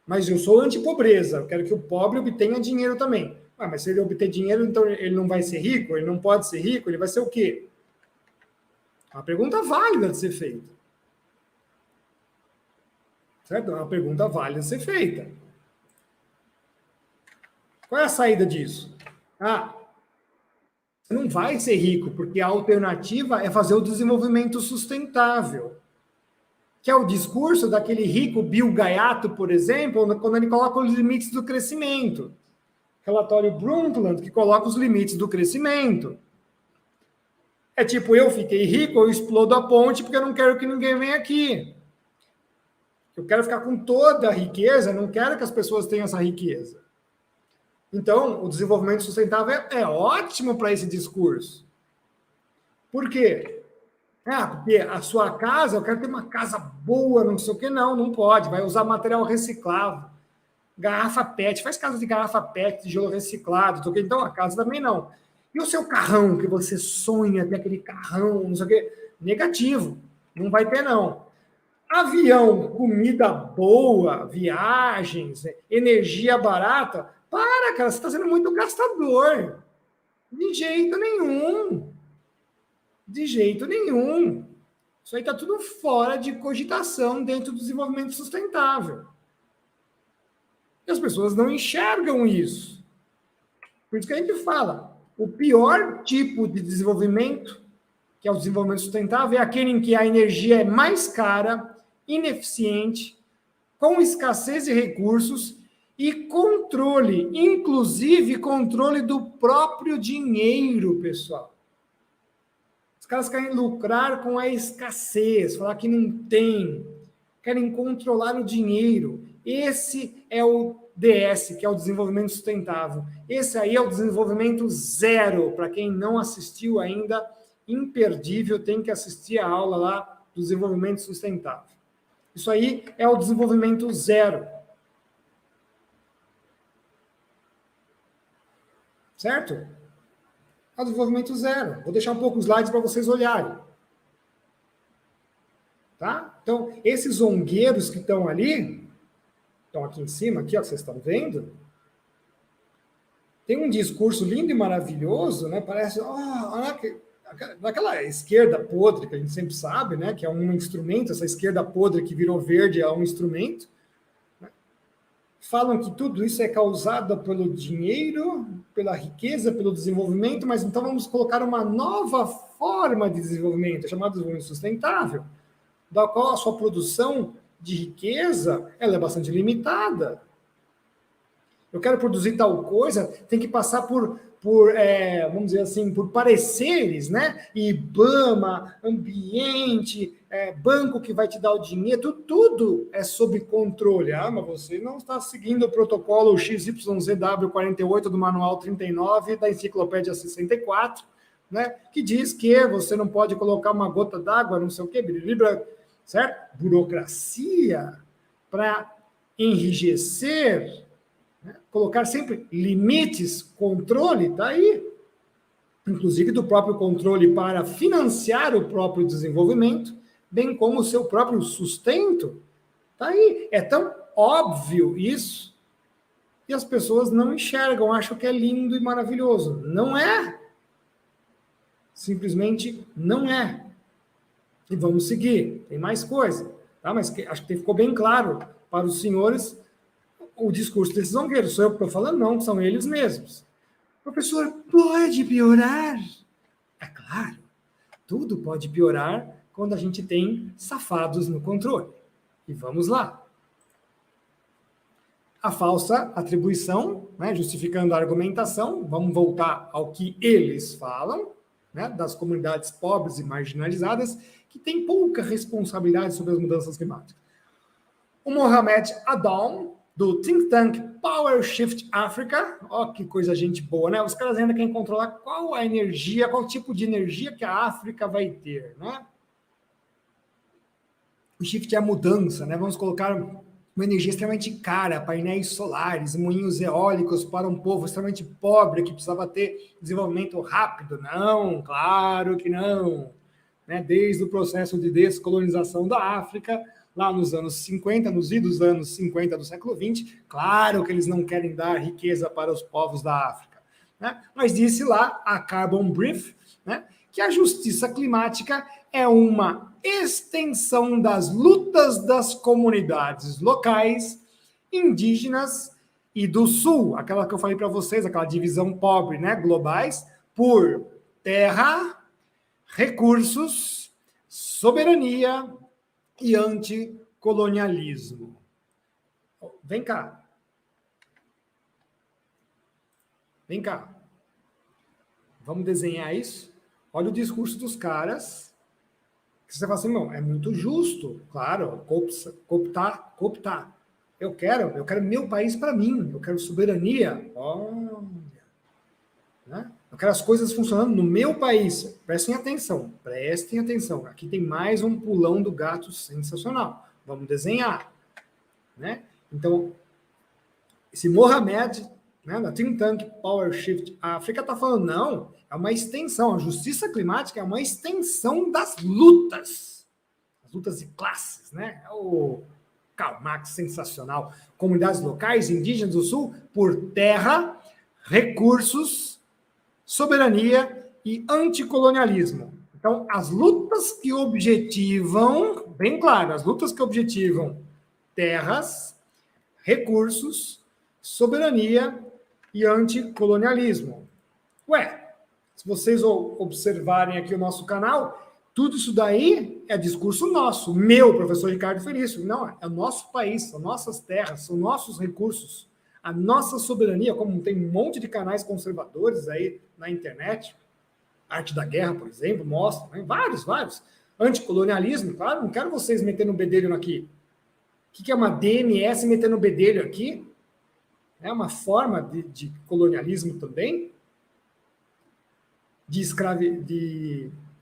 mas eu sou anti-pobreza, eu quero que o pobre obtenha dinheiro também. Ah, mas se ele obter dinheiro, então ele não vai ser rico? Ele não pode ser rico? Ele vai ser o quê? É uma pergunta válida de ser feita. Certo? É uma pergunta válida de ser feita. Qual é a saída disso? Você não vai ser rico, porque a alternativa é fazer o desenvolvimento sustentável, que é o discurso daquele rico Bill Gaiato, por exemplo, quando ele coloca os limites do crescimento. Relatório Brundtland, que coloca os limites do crescimento. É tipo, eu fiquei rico, eu explodo a ponte porque eu não quero que ninguém venha aqui. Eu quero ficar com toda a riqueza, não quero que as pessoas tenham essa riqueza. Então, o desenvolvimento sustentável é ótimo para esse discurso. Por quê? Porque a sua casa, eu quero ter uma casa boa, não sei o que, não pode, vai usar material reciclável. Garrafa PET, faz casa de garrafa PET, tijolo reciclado, então a casa também não. E o seu carrão, que você sonha ter aquele carrão, não sei o quê? Negativo, não vai ter não. Avião, comida boa, viagens, energia barata, para, cara, você está sendo muito gastador. De jeito nenhum. De jeito nenhum. Isso aí está tudo fora de cogitação dentro do desenvolvimento sustentável. E as pessoas não enxergam isso. Por isso que a gente fala, o pior tipo de desenvolvimento, que é o desenvolvimento sustentável, é aquele em que a energia é mais cara, ineficiente, com escassez de recursos e controle, inclusive controle do próprio dinheiro, pessoal. Os caras querem lucrar com a escassez, falar que não tem, querem controlar o dinheiro. Esse é o DS, que é o desenvolvimento sustentável. Esse aí é o desenvolvimento zero. Para quem não assistiu ainda, imperdível, tem que assistir a aula lá do desenvolvimento sustentável. Isso aí é o desenvolvimento zero. Certo? É o desenvolvimento zero. Vou deixar um pouco os slides para vocês olharem. Tá? Então, esses zongueiros que estão ali, estão aqui em cima, aqui, ó, que vocês estão vendo, tem um discurso lindo e maravilhoso, né? Parece, daquela esquerda podre que a gente sempre sabe, né? Que é um instrumento, essa esquerda podre que virou verde é um instrumento. Né? Falam que tudo isso é causado pelo dinheiro, pela riqueza, pelo desenvolvimento, mas então vamos colocar uma nova forma de desenvolvimento, chamada desenvolvimento sustentável, da qual a sua produção de riqueza ela é bastante limitada. Eu quero produzir tal coisa, tem que passar por vamos dizer assim, por pareceres, né? IBAMA, ambiente, banco que vai te dar o dinheiro, tudo é sob controle. Ah, mas você não está seguindo o protocolo XYZW48 do Manual 39 da Enciclopédia 64, né? Que diz que você não pode colocar uma gota d'água, não sei o quê, certo? Burocracia para enrijecer, né? Colocar sempre limites, controle, está aí. Inclusive do próprio controle para financiar o próprio desenvolvimento, bem como o seu próprio sustento. Está aí. É tão óbvio isso, e as pessoas não enxergam, acham que é lindo e maravilhoso. Não é. Simplesmente não é. E vamos seguir, tem mais coisa. Tá? Mas acho que ficou bem claro para os senhores o discurso desses zongueiros. Sou eu que estou falando? Não, são eles mesmos. Professor, pode piorar? É claro, tudo pode piorar quando a gente tem safados no controle. E vamos lá. A falsa atribuição, né, justificando a argumentação, vamos voltar ao que eles falam, né, das comunidades pobres e marginalizadas, que têm pouca responsabilidade sobre as mudanças climáticas. O Mohamed Adom, do think tank Power Shift Africa, ó que coisa gente boa, né? Os caras ainda querem controlar qual a energia, qual tipo de energia que a África vai ter, né? O shift é a mudança, né? Vamos colocar uma energia extremamente cara, painéis solares, moinhos eólicos para um povo extremamente pobre que precisava ter desenvolvimento rápido. Não, claro que não. Né? Desde o processo de descolonização da África, lá nos anos 50, nos idos anos 50 do século 20, claro que eles não querem dar riqueza para os povos da África. Né? Mas disse lá a Carbon Brief, né, que a justiça climática é uma extensão das lutas das comunidades locais, indígenas e do Sul, aquela que eu falei para vocês, aquela divisão pobre, né, globais, por terra, recursos, soberania e anticolonialismo. Vem cá. Vem cá. Vamos desenhar isso? Olha o discurso dos caras. Você fala assim, não, é muito justo, claro, cooptar. Eu quero meu país para mim, eu quero soberania. Olha, né? Eu quero as coisas funcionando no meu país. Prestem atenção. Aqui tem mais um pulão do gato sensacional. Vamos desenhar, né? Então, esse Mohamed, né, da Think Tank Power Shift África, está falando, não, é uma extensão, a justiça climática é uma extensão das lutas, as lutas de classes, né? É o Karl Marx sensacional. Comunidades locais, indígenas do Sul, por terra, recursos, soberania e anticolonialismo. Então, as lutas que objetivam, bem claro, as lutas que objetivam terras, recursos, soberania e anticolonialismo. Ué, se vocês observarem aqui o nosso canal, tudo isso daí é discurso nosso, meu, professor Ricardo Felício. Não, é o nosso país, são nossas terras, são nossos recursos, a nossa soberania, como tem um monte de canais conservadores aí na internet, Arte da Guerra, por exemplo, mostra, né? Vários. Anticolonialismo, claro, não quero vocês metendo um bedelho aqui. O que é uma DNS metendo bedelho aqui? É uma forma de colonialismo também, de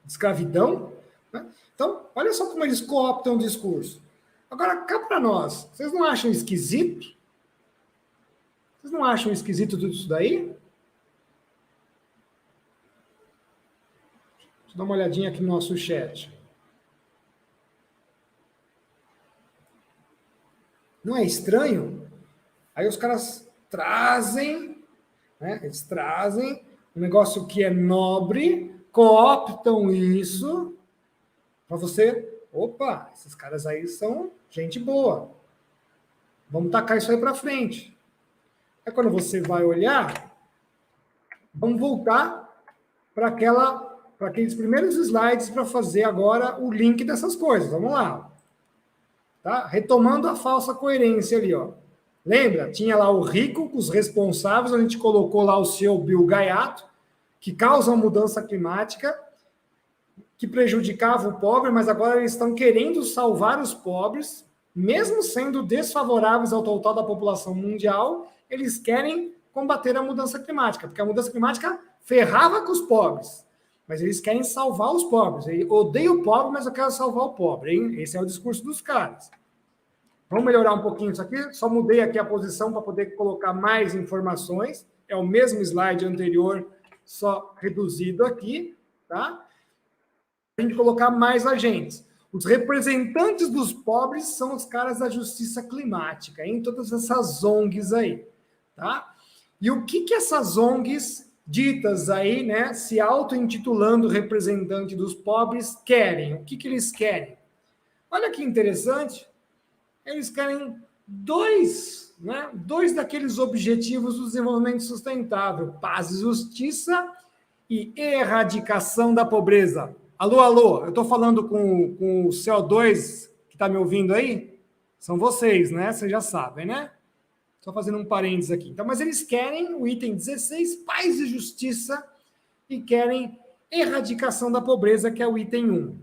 escravidão. Né? Então, olha só como eles cooptam o discurso. Agora, cá para nós, vocês não acham esquisito? Vocês não acham esquisito tudo isso daí? Deixa eu dar uma olhadinha aqui no nosso chat. Não é estranho? Aí os caras trazem, né? Eles trazem um negócio que é nobre, cooptam isso para você. Opa, esses caras aí são gente boa. Vamos tacar isso aí para frente. É quando você vai olhar, vamos voltar para aqueles primeiros slides para fazer agora o link dessas coisas. Vamos lá. Tá? Retomando a falsa coerência ali, ó. Lembra? Tinha lá o rico, os responsáveis, a gente colocou lá o seu Bill Gaiato, que causa a mudança climática, que prejudicava o pobre, mas agora eles estão querendo salvar os pobres, mesmo sendo desfavoráveis ao total da população mundial, eles querem combater a mudança climática, porque a mudança climática ferrava com os pobres, mas eles querem salvar os pobres. Eu odeio o pobre, mas eu quero salvar o pobre, hein? Esse é o discurso dos caras. Vamos melhorar um pouquinho isso aqui. Só mudei aqui a posição para poder colocar mais informações. É o mesmo slide anterior, só reduzido aqui, tá? A gente colocar mais agentes. Os representantes dos pobres são os caras da justiça climática, em todas essas ONGs aí, tá? E o que essas ONGs ditas aí, né, se auto-intitulando representante dos pobres, querem? O que eles querem? Olha que interessante. Eles querem dois daqueles objetivos do desenvolvimento sustentável: paz e justiça e erradicação da pobreza. Alô, eu estou falando com o CO2 que está me ouvindo aí? São vocês, né? Vocês já sabem, né? Só fazendo um parênteses aqui. Então, mas eles querem o item 16, paz e justiça, e querem erradicação da pobreza, que é o item 1.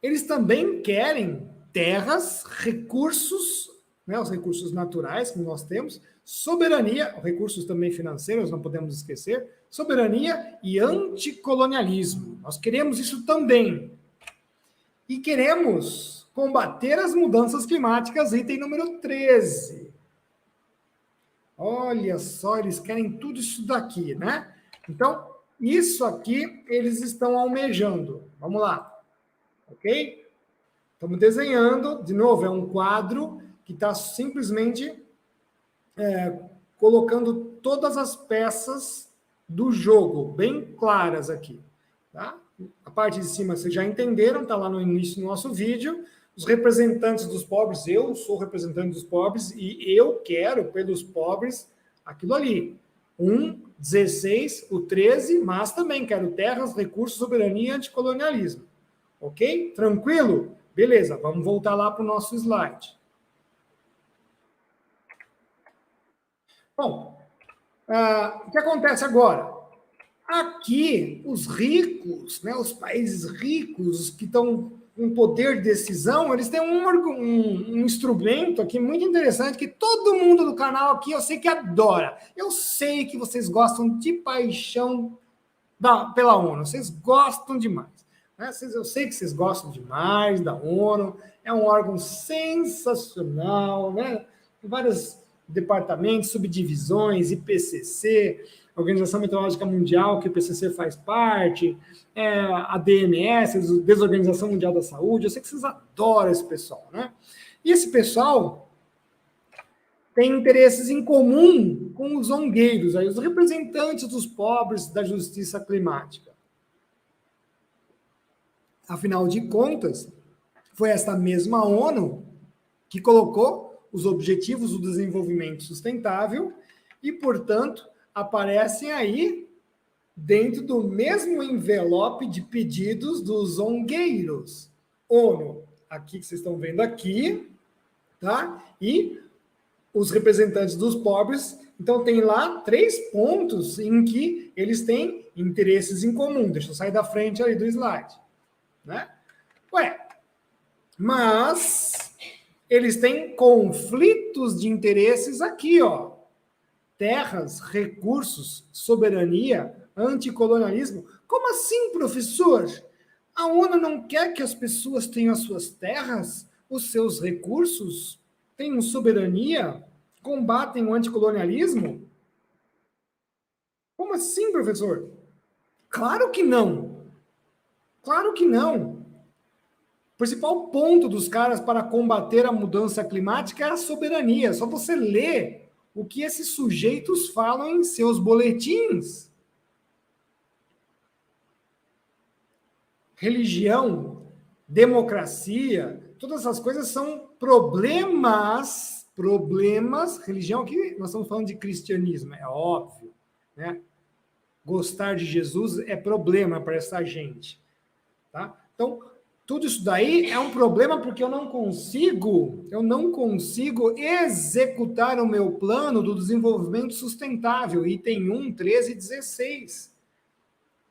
Eles também querem terras, recursos, né, os recursos naturais que nós temos, soberania, recursos também financeiros, não podemos esquecer, soberania e anticolonialismo. Nós queremos isso também. E queremos combater as mudanças climáticas, item número 13. Olha só, eles querem tudo isso daqui, né? Então, isso aqui eles estão almejando. Vamos lá. Ok? Estamos desenhando, de novo, é um quadro que está simplesmente colocando todas as peças do jogo, bem claras aqui. Tá? A parte de cima vocês já entenderam, está lá no início do nosso vídeo. Os representantes dos pobres, eu sou representante dos pobres e eu quero pelos pobres aquilo ali. 16, o 13, mas também quero terras, recursos, soberania e anticolonialismo. Ok? Tranquilo? Beleza, vamos voltar lá para o nosso slide. Bom, o que acontece agora? Aqui, os ricos, né, os países ricos que estão com poder de decisão, eles têm um instrumento aqui muito interessante que todo mundo do canal aqui eu sei que adora. Eu sei que vocês gostam de paixão pela ONU, vocês gostam demais. Né? Eu sei que vocês gostam demais da ONU, é um órgão sensacional, né? Várias departamentos, subdivisões, IPCC, Organização Meteorológica Mundial, que o IPCC faz parte, a DMS, Desorganização Mundial da Saúde. Eu sei que vocês adoram esse pessoal, né? E esse pessoal tem interesses em comum com os zongueiros, aí, os representantes dos pobres da justiça climática. Afinal de contas, foi esta mesma ONU que colocou os Objetivos do Desenvolvimento Sustentável e, portanto, aparecem aí dentro do mesmo envelope de pedidos dos zongueiros. ONU, aqui que vocês estão vendo aqui, tá? E os representantes dos pobres, então tem lá 3 pontos em que eles têm interesses em comum. Deixa eu sair da frente ali do slide, né? Mas eles têm conflitos de interesses aqui, ó. Terras, recursos, soberania, anticolonialismo. Como assim, professor? A ONU não quer que as pessoas tenham as suas terras, os seus recursos, tenham soberania, combatem o anticolonialismo? Como assim, professor? Claro que não. Claro que não. O principal ponto dos caras para combater a mudança climática é a soberania. Só você ler o que esses sujeitos falam em seus boletins. Religião, democracia, todas essas coisas são problemas, religião aqui, nós estamos falando de cristianismo, é óbvio, né? Gostar de Jesus é problema para essa gente, tá? Então, tudo isso daí é um problema porque eu não consigo executar o meu plano do desenvolvimento sustentável, item 1, 13 e 16.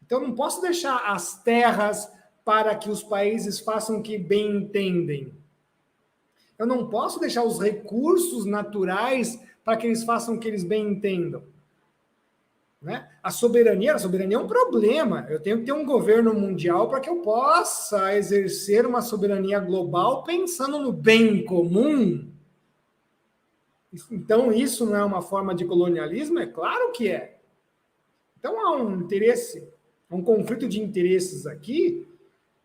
Então, não posso deixar as terras para que os países façam o que bem entendem. Eu não posso deixar os recursos naturais para que eles façam o que eles bem entendam. Né? A soberania é um problema. Eu tenho que ter um governo mundial para que eu possa exercer uma soberania global pensando no bem comum. Então, isso não é uma forma de colonialismo? É claro que é. Então, há um interesse, um conflito de interesses aqui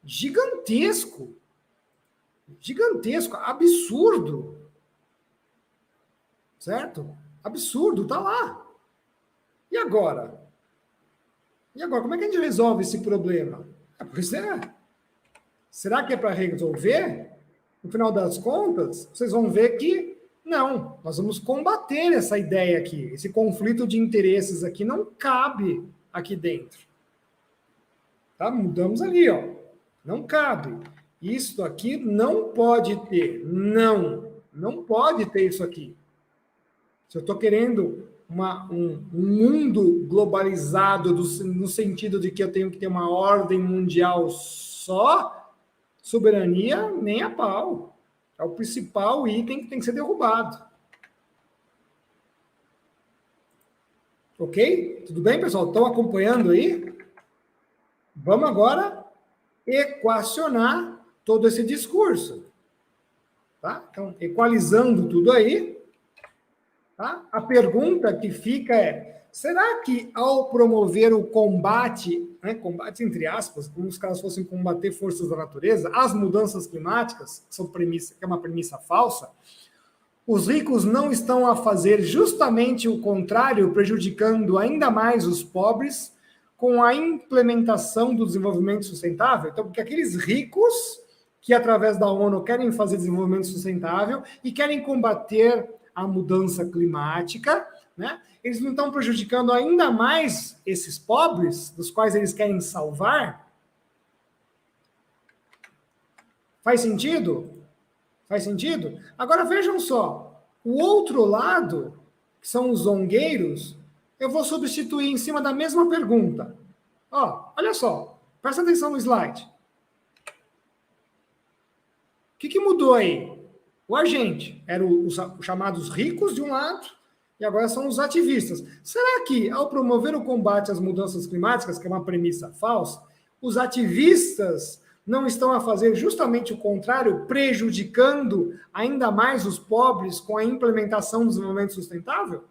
gigantesco, absurdo, certo? Absurdo, tá lá. E agora? Como é que a gente resolve esse problema? Pois é. Será que é para resolver? No final das contas, vocês vão ver que não. Nós vamos combater essa ideia aqui. Esse conflito de interesses aqui não cabe aqui dentro. Tá? Mudamos ali, ó. Não cabe. Isso aqui não pode ter. Não pode ter isso aqui. Se eu estou querendo um mundo globalizado no sentido de que eu tenho que ter uma ordem mundial só, soberania nem a pau. É o principal item que tem que ser derrubado. Ok? Tudo bem, pessoal? Estão acompanhando aí? Vamos agora equacionar todo esse discurso. Tá? Então, equalizando tudo aí, tá? A pergunta que fica é, será que ao promover o combate, né, combate entre aspas, como se os caras fossem combater forças da natureza, as mudanças climáticas, que é uma premissa falsa, os ricos não estão a fazer justamente o contrário, prejudicando ainda mais os pobres com a implementação do desenvolvimento sustentável? Então, porque aqueles ricos que, através da ONU, querem fazer desenvolvimento sustentável e querem combater a mudança climática, né? Eles não estão prejudicando ainda mais esses pobres, dos quais eles querem salvar? Faz sentido? Faz sentido? Agora vejam só, o outro lado, que são os zongueiros, eu vou substituir em cima da mesma pergunta. Ó, olha só, presta atenção no slide. O que mudou aí? O agente, eram os chamados ricos de um lado, e agora são os ativistas. Será que, ao promover o combate às mudanças climáticas, que é uma premissa falsa, os ativistas não estão a fazer justamente o contrário, prejudicando ainda mais os pobres com a implementação do desenvolvimento sustentável?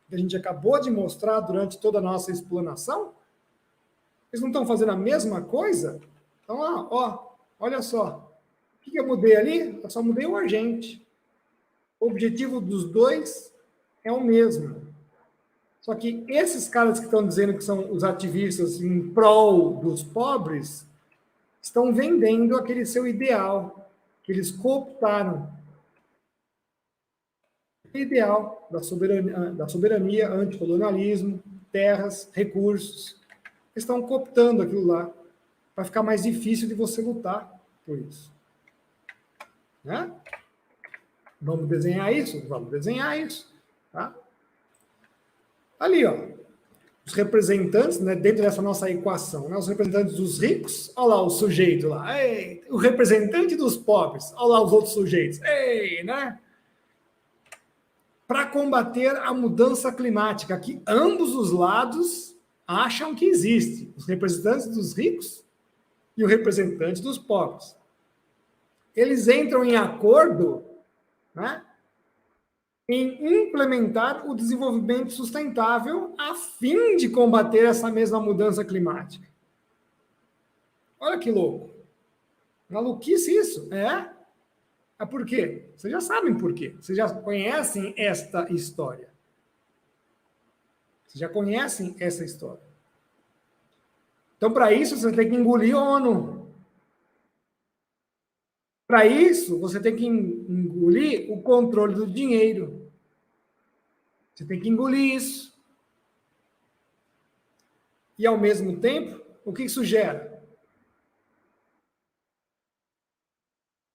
Que a gente acabou de mostrar durante toda a nossa explanação? Eles não estão fazendo a mesma coisa? Então, ó, olha só. O que eu mudei ali? Eu só mudei o agente. O objetivo dos dois é o mesmo. Só que esses caras que estão dizendo que são os ativistas em prol dos pobres estão vendendo aquele seu ideal que eles cooptaram. O ideal da soberania, anticolonialismo, terras, recursos. Eles estão cooptando aquilo lá para ficar mais difícil de você lutar por isso. Né? Vamos desenhar isso? Vamos desenhar isso. Tá? Ali, ó, os representantes, né, dentro dessa nossa equação, né, os representantes dos ricos, olha lá o sujeito lá, ei, o representante dos pobres, olha lá os outros sujeitos, ei, né? Para combater a mudança climática, que ambos os lados acham que existe, os representantes dos ricos e o representante dos pobres. Eles entram em acordo, né, em implementar o desenvolvimento sustentável a fim de combater essa mesma mudança climática. Olha que louco. Maluquice isso, é? É por quê? Vocês já sabem por quê. Vocês já conhecem esta história. Vocês já conhecem essa história. Então, para isso, você tem que engolir a ONU. Para isso, você tem que engolir o controle do dinheiro. Você tem que engolir isso. E, ao mesmo tempo, o que isso gera?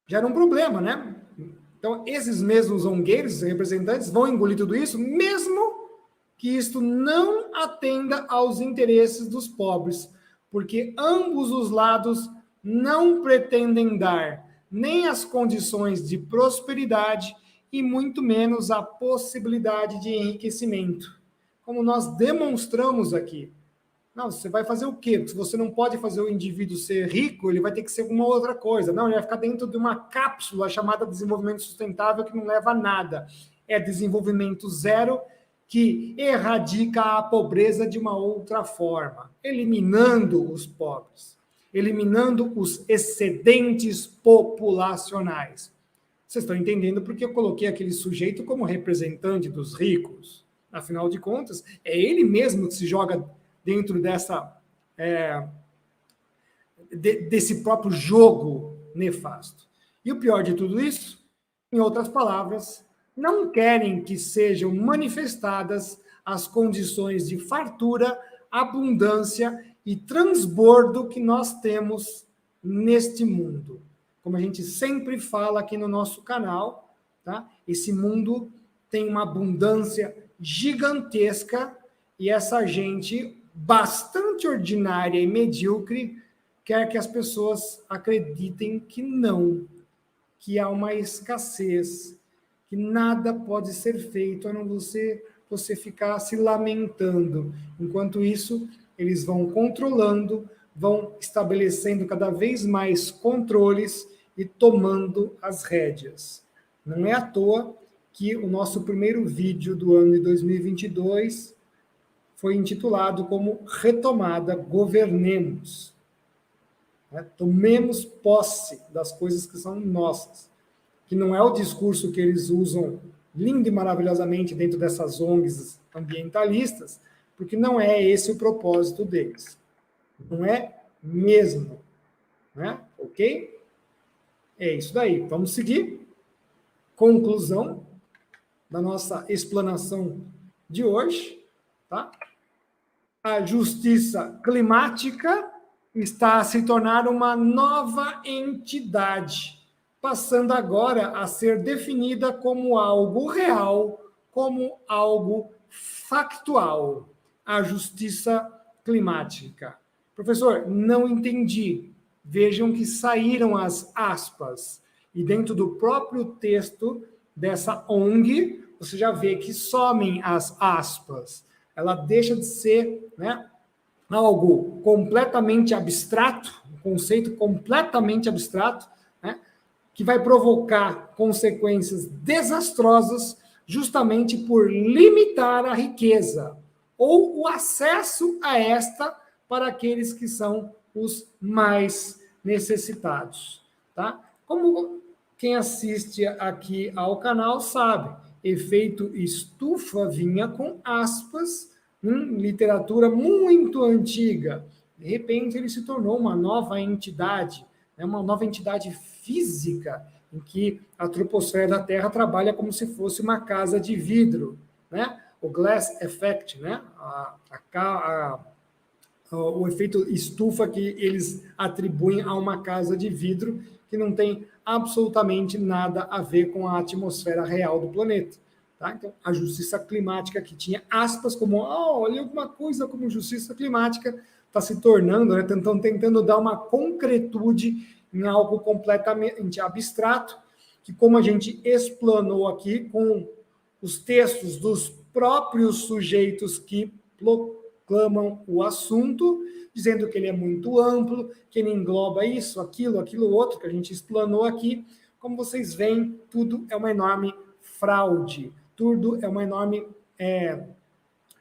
Gera um problema, né? Então, esses mesmos ongueiros, representantes, vão engolir tudo isso, mesmo que isto não atenda aos interesses dos pobres, porque ambos os lados não pretendem dar nem as condições de prosperidade e muito menos a possibilidade de enriquecimento, como nós demonstramos aqui. Não, você vai fazer o quê? Se você não pode fazer o indivíduo ser rico, ele vai ter que ser alguma outra coisa. Não, ele vai ficar dentro de uma cápsula chamada desenvolvimento sustentável que não leva a nada. É desenvolvimento zero que erradica a pobreza de uma outra forma, eliminando os pobres, eliminando os excedentes populacionais. Vocês estão entendendo porque eu coloquei aquele sujeito como representante dos ricos? Afinal de contas, é ele mesmo que se joga dentro desse próprio jogo nefasto. E o pior de tudo isso, em outras palavras, não querem que sejam manifestadas as condições de fartura, abundância e transbordo que nós temos neste mundo. Como a gente sempre fala aqui no nosso canal, tá? Esse mundo tem uma abundância gigantesca e essa gente bastante ordinária e medíocre quer que as pessoas acreditem que não, que há uma escassez, que nada pode ser feito a não você ficar se lamentando. Enquanto isso, eles vão controlando, vão estabelecendo cada vez mais controles e tomando as rédeas. Não é à toa que o nosso primeiro vídeo do ano de 2022 foi intitulado como Retomada, Governemos. Tomemos posse das coisas que são nossas. Que não é o discurso que eles usam lindo e maravilhosamente dentro dessas ONGs ambientalistas, porque não é esse o propósito deles. Não é mesmo. Né? Ok? É isso daí. Vamos seguir. Conclusão da nossa explanação de hoje. Tá? A justiça climática está a se tornar uma nova entidade, passando agora a ser definida como algo real, como algo factual. A justiça climática. Professor, não entendi. Vejam que saíram as aspas. E dentro do próprio texto dessa ONG, você já vê que somem as aspas. Ela deixa de ser, né, algo completamente abstrato, um conceito completamente abstrato, né, que vai provocar consequências desastrosas justamente por limitar a riqueza ou o acesso a esta para aqueles que são os mais necessitados, tá? Como quem assiste aqui ao canal sabe, efeito estufa vinha com aspas em literatura muito antiga. De repente, ele se tornou uma nova entidade, né, uma nova entidade física, em que a troposfera da Terra trabalha como se fosse uma casa de vidro, né? O glass effect, né? O efeito estufa que eles atribuem a uma casa de vidro que não tem absolutamente nada a ver com a atmosfera real do planeta. Tá? Então, a justiça climática, que tinha aspas como, olha, alguma coisa como justiça climática, está se tornando, né, tentando dar uma concretude em algo completamente abstrato, que como a gente explanou aqui com os textos dos próprios sujeitos que proclamam o assunto, dizendo que ele é muito amplo, que ele engloba isso, aquilo outro, que a gente explanou aqui. Como vocês veem, tudo é uma enorme fraude, tudo é um enorme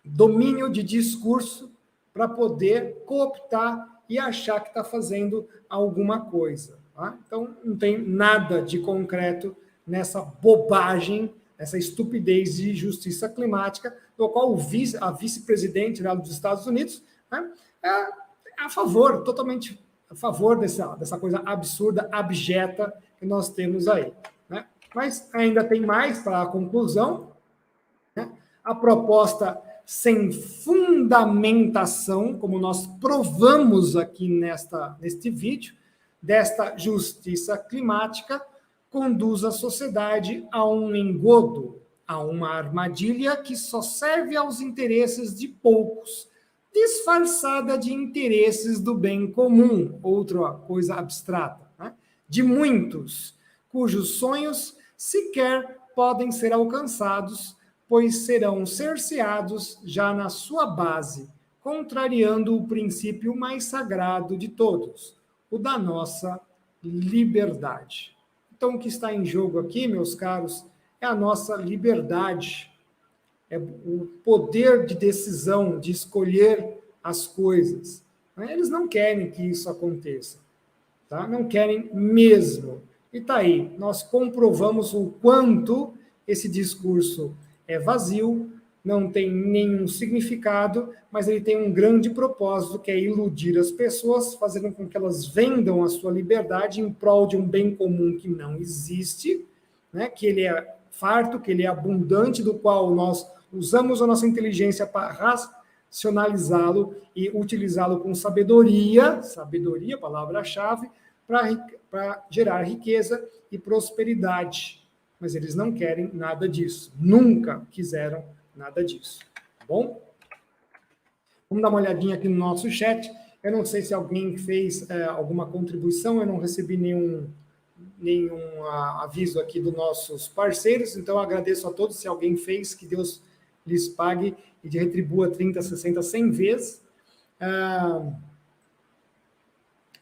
domínio de discurso para poder cooptar e achar que está fazendo alguma coisa. Tá? Então, não tem nada de concreto nessa bobagem, essa estupidez de justiça climática, do qual a vice-presidente dos Estados Unidos, né, é a favor, totalmente a favor dessa coisa absurda, abjeta que nós temos aí. Né? Mas ainda tem mais para a conclusão. Né? A proposta sem fundamentação, como nós provamos aqui neste vídeo, desta justiça climática, conduz a sociedade a um engodo, a uma armadilha que só serve aos interesses de poucos, disfarçada de interesses do bem comum, outra coisa abstrata, né? De muitos, cujos sonhos sequer podem ser alcançados, pois serão cerceados já na sua base, contrariando o princípio mais sagrado de todos, o da nossa liberdade. Então, o que está em jogo aqui, meus caros, é a nossa liberdade, é o poder de decisão, de escolher as coisas. Eles não querem que isso aconteça, tá? Não querem mesmo. E está aí, nós comprovamos o quanto esse discurso é vazio, não tem nenhum significado, mas ele tem um grande propósito, que é iludir as pessoas, fazendo com que elas vendam a sua liberdade em prol de um bem comum que não existe, né? Que ele é farto, que ele é abundante, do qual nós usamos a nossa inteligência para racionalizá-lo e utilizá-lo com sabedoria, palavra-chave, para gerar riqueza e prosperidade. Mas eles não querem nada disso. Nunca quiseram nada disso. Tá bom? Vamos dar uma olhadinha aqui no nosso chat. Eu não sei se alguém fez alguma contribuição, eu não recebi nenhum aviso aqui dos nossos parceiros, então eu agradeço a todos. Se alguém fez, que Deus lhes pague e de retribua 30, 60, 100 vezes.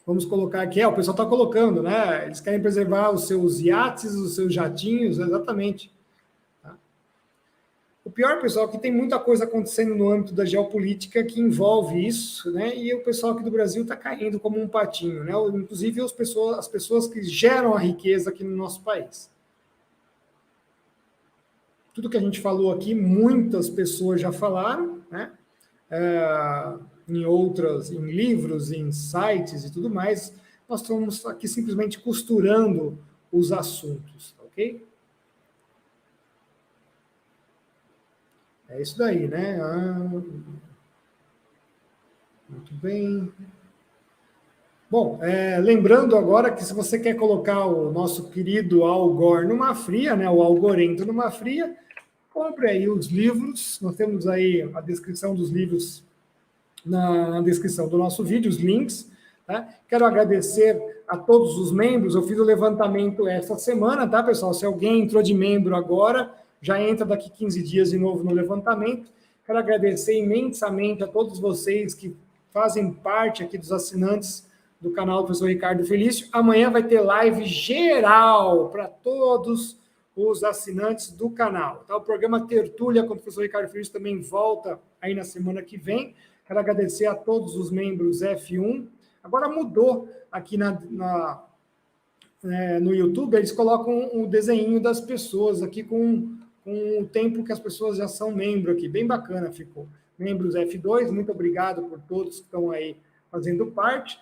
Vamos colocar aqui, o pessoal está colocando, né? Eles querem preservar os seus iates, os seus jatinhos, exatamente. Tá? O pior, pessoal, é que tem muita coisa acontecendo no âmbito da geopolítica que envolve isso, né? E o pessoal aqui do Brasil está caindo como um patinho, né? Inclusive as pessoas que geram a riqueza aqui no nosso país. Tudo que a gente falou aqui, muitas pessoas já falaram, né? Em livros, em sites e tudo mais. Nós estamos aqui simplesmente costurando os assuntos, ok? É isso daí, né? Muito bem. Bom, lembrando agora que se você quer colocar o nosso querido Al Gore numa fria, né? O Algorento numa fria, compre aí os livros. Nós temos aí a descrição dos livros na descrição do nosso vídeo, os links. Tá? Quero agradecer a todos os membros. Eu fiz o levantamento esta semana, tá, pessoal? Se alguém entrou de membro agora, já entra daqui 15 dias de novo no levantamento. Quero agradecer imensamente a todos vocês que fazem parte aqui dos assinantes do canal do professor Ricardo Felício. Amanhã vai ter live geral para todos os assinantes do canal. Tá? O programa Tertúlia com o professor Ricardo Felício também volta aí na semana que vem. Quero agradecer a todos os membros F1. Agora mudou aqui no YouTube, eles colocam o desenho das pessoas aqui com o tempo que as pessoas já são membro aqui. Bem bacana ficou. Membros F2, muito obrigado por todos que estão aí fazendo parte.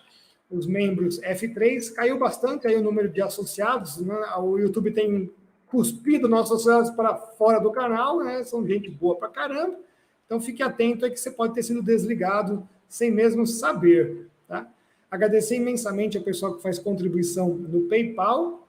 Os membros F3, caiu bastante aí o número de associados, né? O YouTube tem cuspido nossos associados para fora do canal, né? São gente boa pra caramba. Então, fique atento aí que você pode ter sido desligado sem mesmo saber, tá? Agradecer imensamente ao pessoal que faz contribuição no PayPal,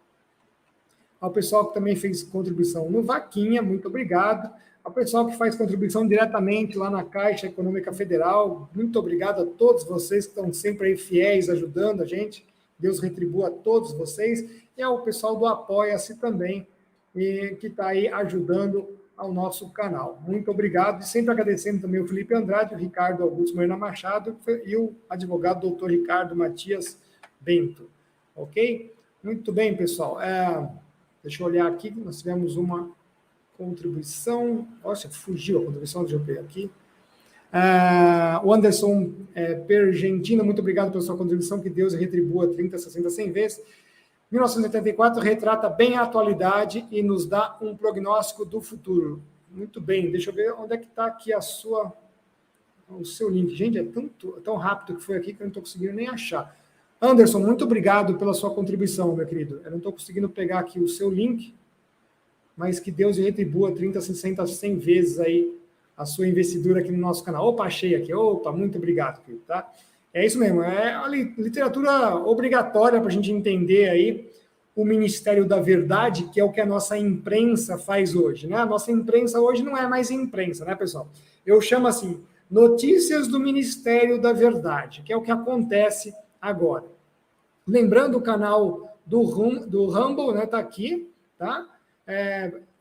ao pessoal que também fez contribuição no Vaquinha, muito obrigado. Ao pessoal que faz contribuição diretamente lá na Caixa Econômica Federal, muito obrigado a todos vocês que estão sempre aí fiéis, ajudando a gente. Deus retribua a todos vocês. E ao pessoal do Apoia-se também, que está aí ajudando ao nosso canal. Muito obrigado. E sempre agradecendo também o Felipe Andrade, o Ricardo Augusto Moreira Machado e o advogado doutor Ricardo Matias Bento. Ok? Muito bem, pessoal. Deixa eu olhar aqui, nós tivemos uma contribuição. Nossa, fugiu a contribuição, deixa eu ver aqui. O Anderson Pergentina, muito obrigado pela sua contribuição, que Deus retribua 30, 60, 100 vezes. 1984 retrata bem a atualidade e nos dá um prognóstico do futuro. Muito bem, deixa eu ver onde é que está aqui o seu link. Gente, é tão rápido que foi aqui que eu não estou conseguindo nem achar. Anderson, muito obrigado pela sua contribuição, meu querido. Eu não estou conseguindo pegar aqui o seu link, mas que Deus retribua 30, 60, 100 vezes aí a sua investidura aqui no nosso canal. Opa, achei aqui. Opa, muito obrigado, querido, tá? É isso mesmo, é a literatura obrigatória para a gente entender aí o Ministério da Verdade, que é o que a nossa imprensa faz hoje, né? A nossa imprensa hoje não é mais imprensa, né, pessoal? Eu chamo assim, notícias do Ministério da Verdade, que é o que acontece agora. Lembrando o canal do Rumble, né? Tá aqui, tá?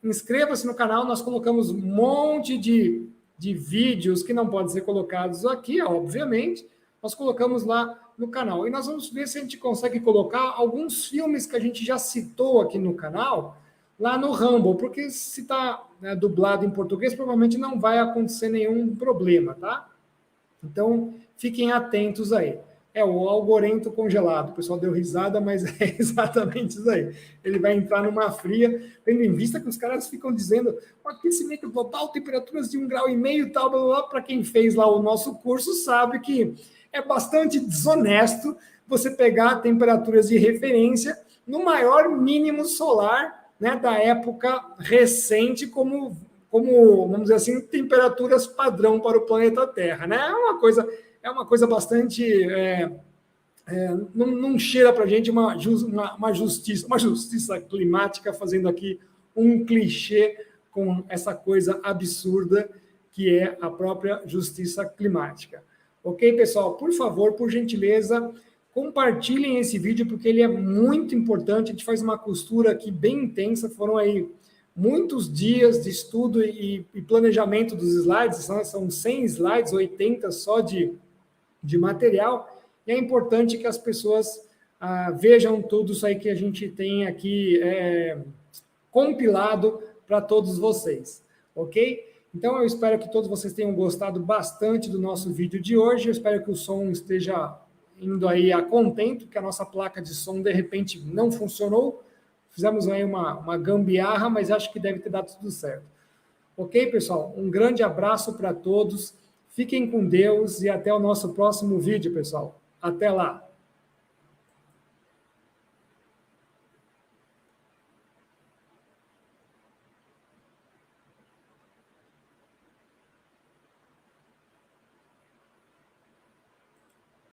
Inscreva-se no canal, nós colocamos um monte de vídeos que não podem ser colocados aqui, obviamente. Nós colocamos lá no canal. E nós vamos ver se a gente consegue colocar alguns filmes que a gente já citou aqui no canal, lá no Rumble, porque se está dublado em português, provavelmente não vai acontecer nenhum problema, tá? Então, fiquem atentos aí. O algorento congelado. O pessoal deu risada, mas é exatamente isso aí. Ele vai entrar numa fria, tendo em vista que os caras ficam dizendo o aquecimento global, temperaturas de 1,5 graus e tal, blá, blá, blá. Para quem fez lá o nosso curso, sabe que é bastante desonesto você pegar temperaturas de referência no maior mínimo solar, né, da época recente, como, vamos dizer assim, temperaturas padrão para o planeta Terra, né? É uma coisa bastante... não cheira para a gente uma justiça climática, fazendo aqui um clichê com essa coisa absurda que é a própria justiça climática. Ok, pessoal? Por favor, por gentileza, compartilhem esse vídeo, porque ele é muito importante. A gente faz uma costura aqui bem intensa. Foram aí muitos dias de estudo e planejamento dos slides. São 100 slides, 80 só de material. E é importante que as pessoas vejam tudo isso aí que a gente tem aqui compilado para todos vocês. Ok? Então, eu espero que todos vocês tenham gostado bastante do nosso vídeo de hoje. Eu espero que o som esteja indo aí a contento, que a nossa placa de som, de repente, não funcionou. Fizemos aí uma gambiarra, mas acho que deve ter dado tudo certo. Ok, pessoal? Um grande abraço para todos. Fiquem com Deus e até o nosso próximo vídeo, pessoal. Até lá!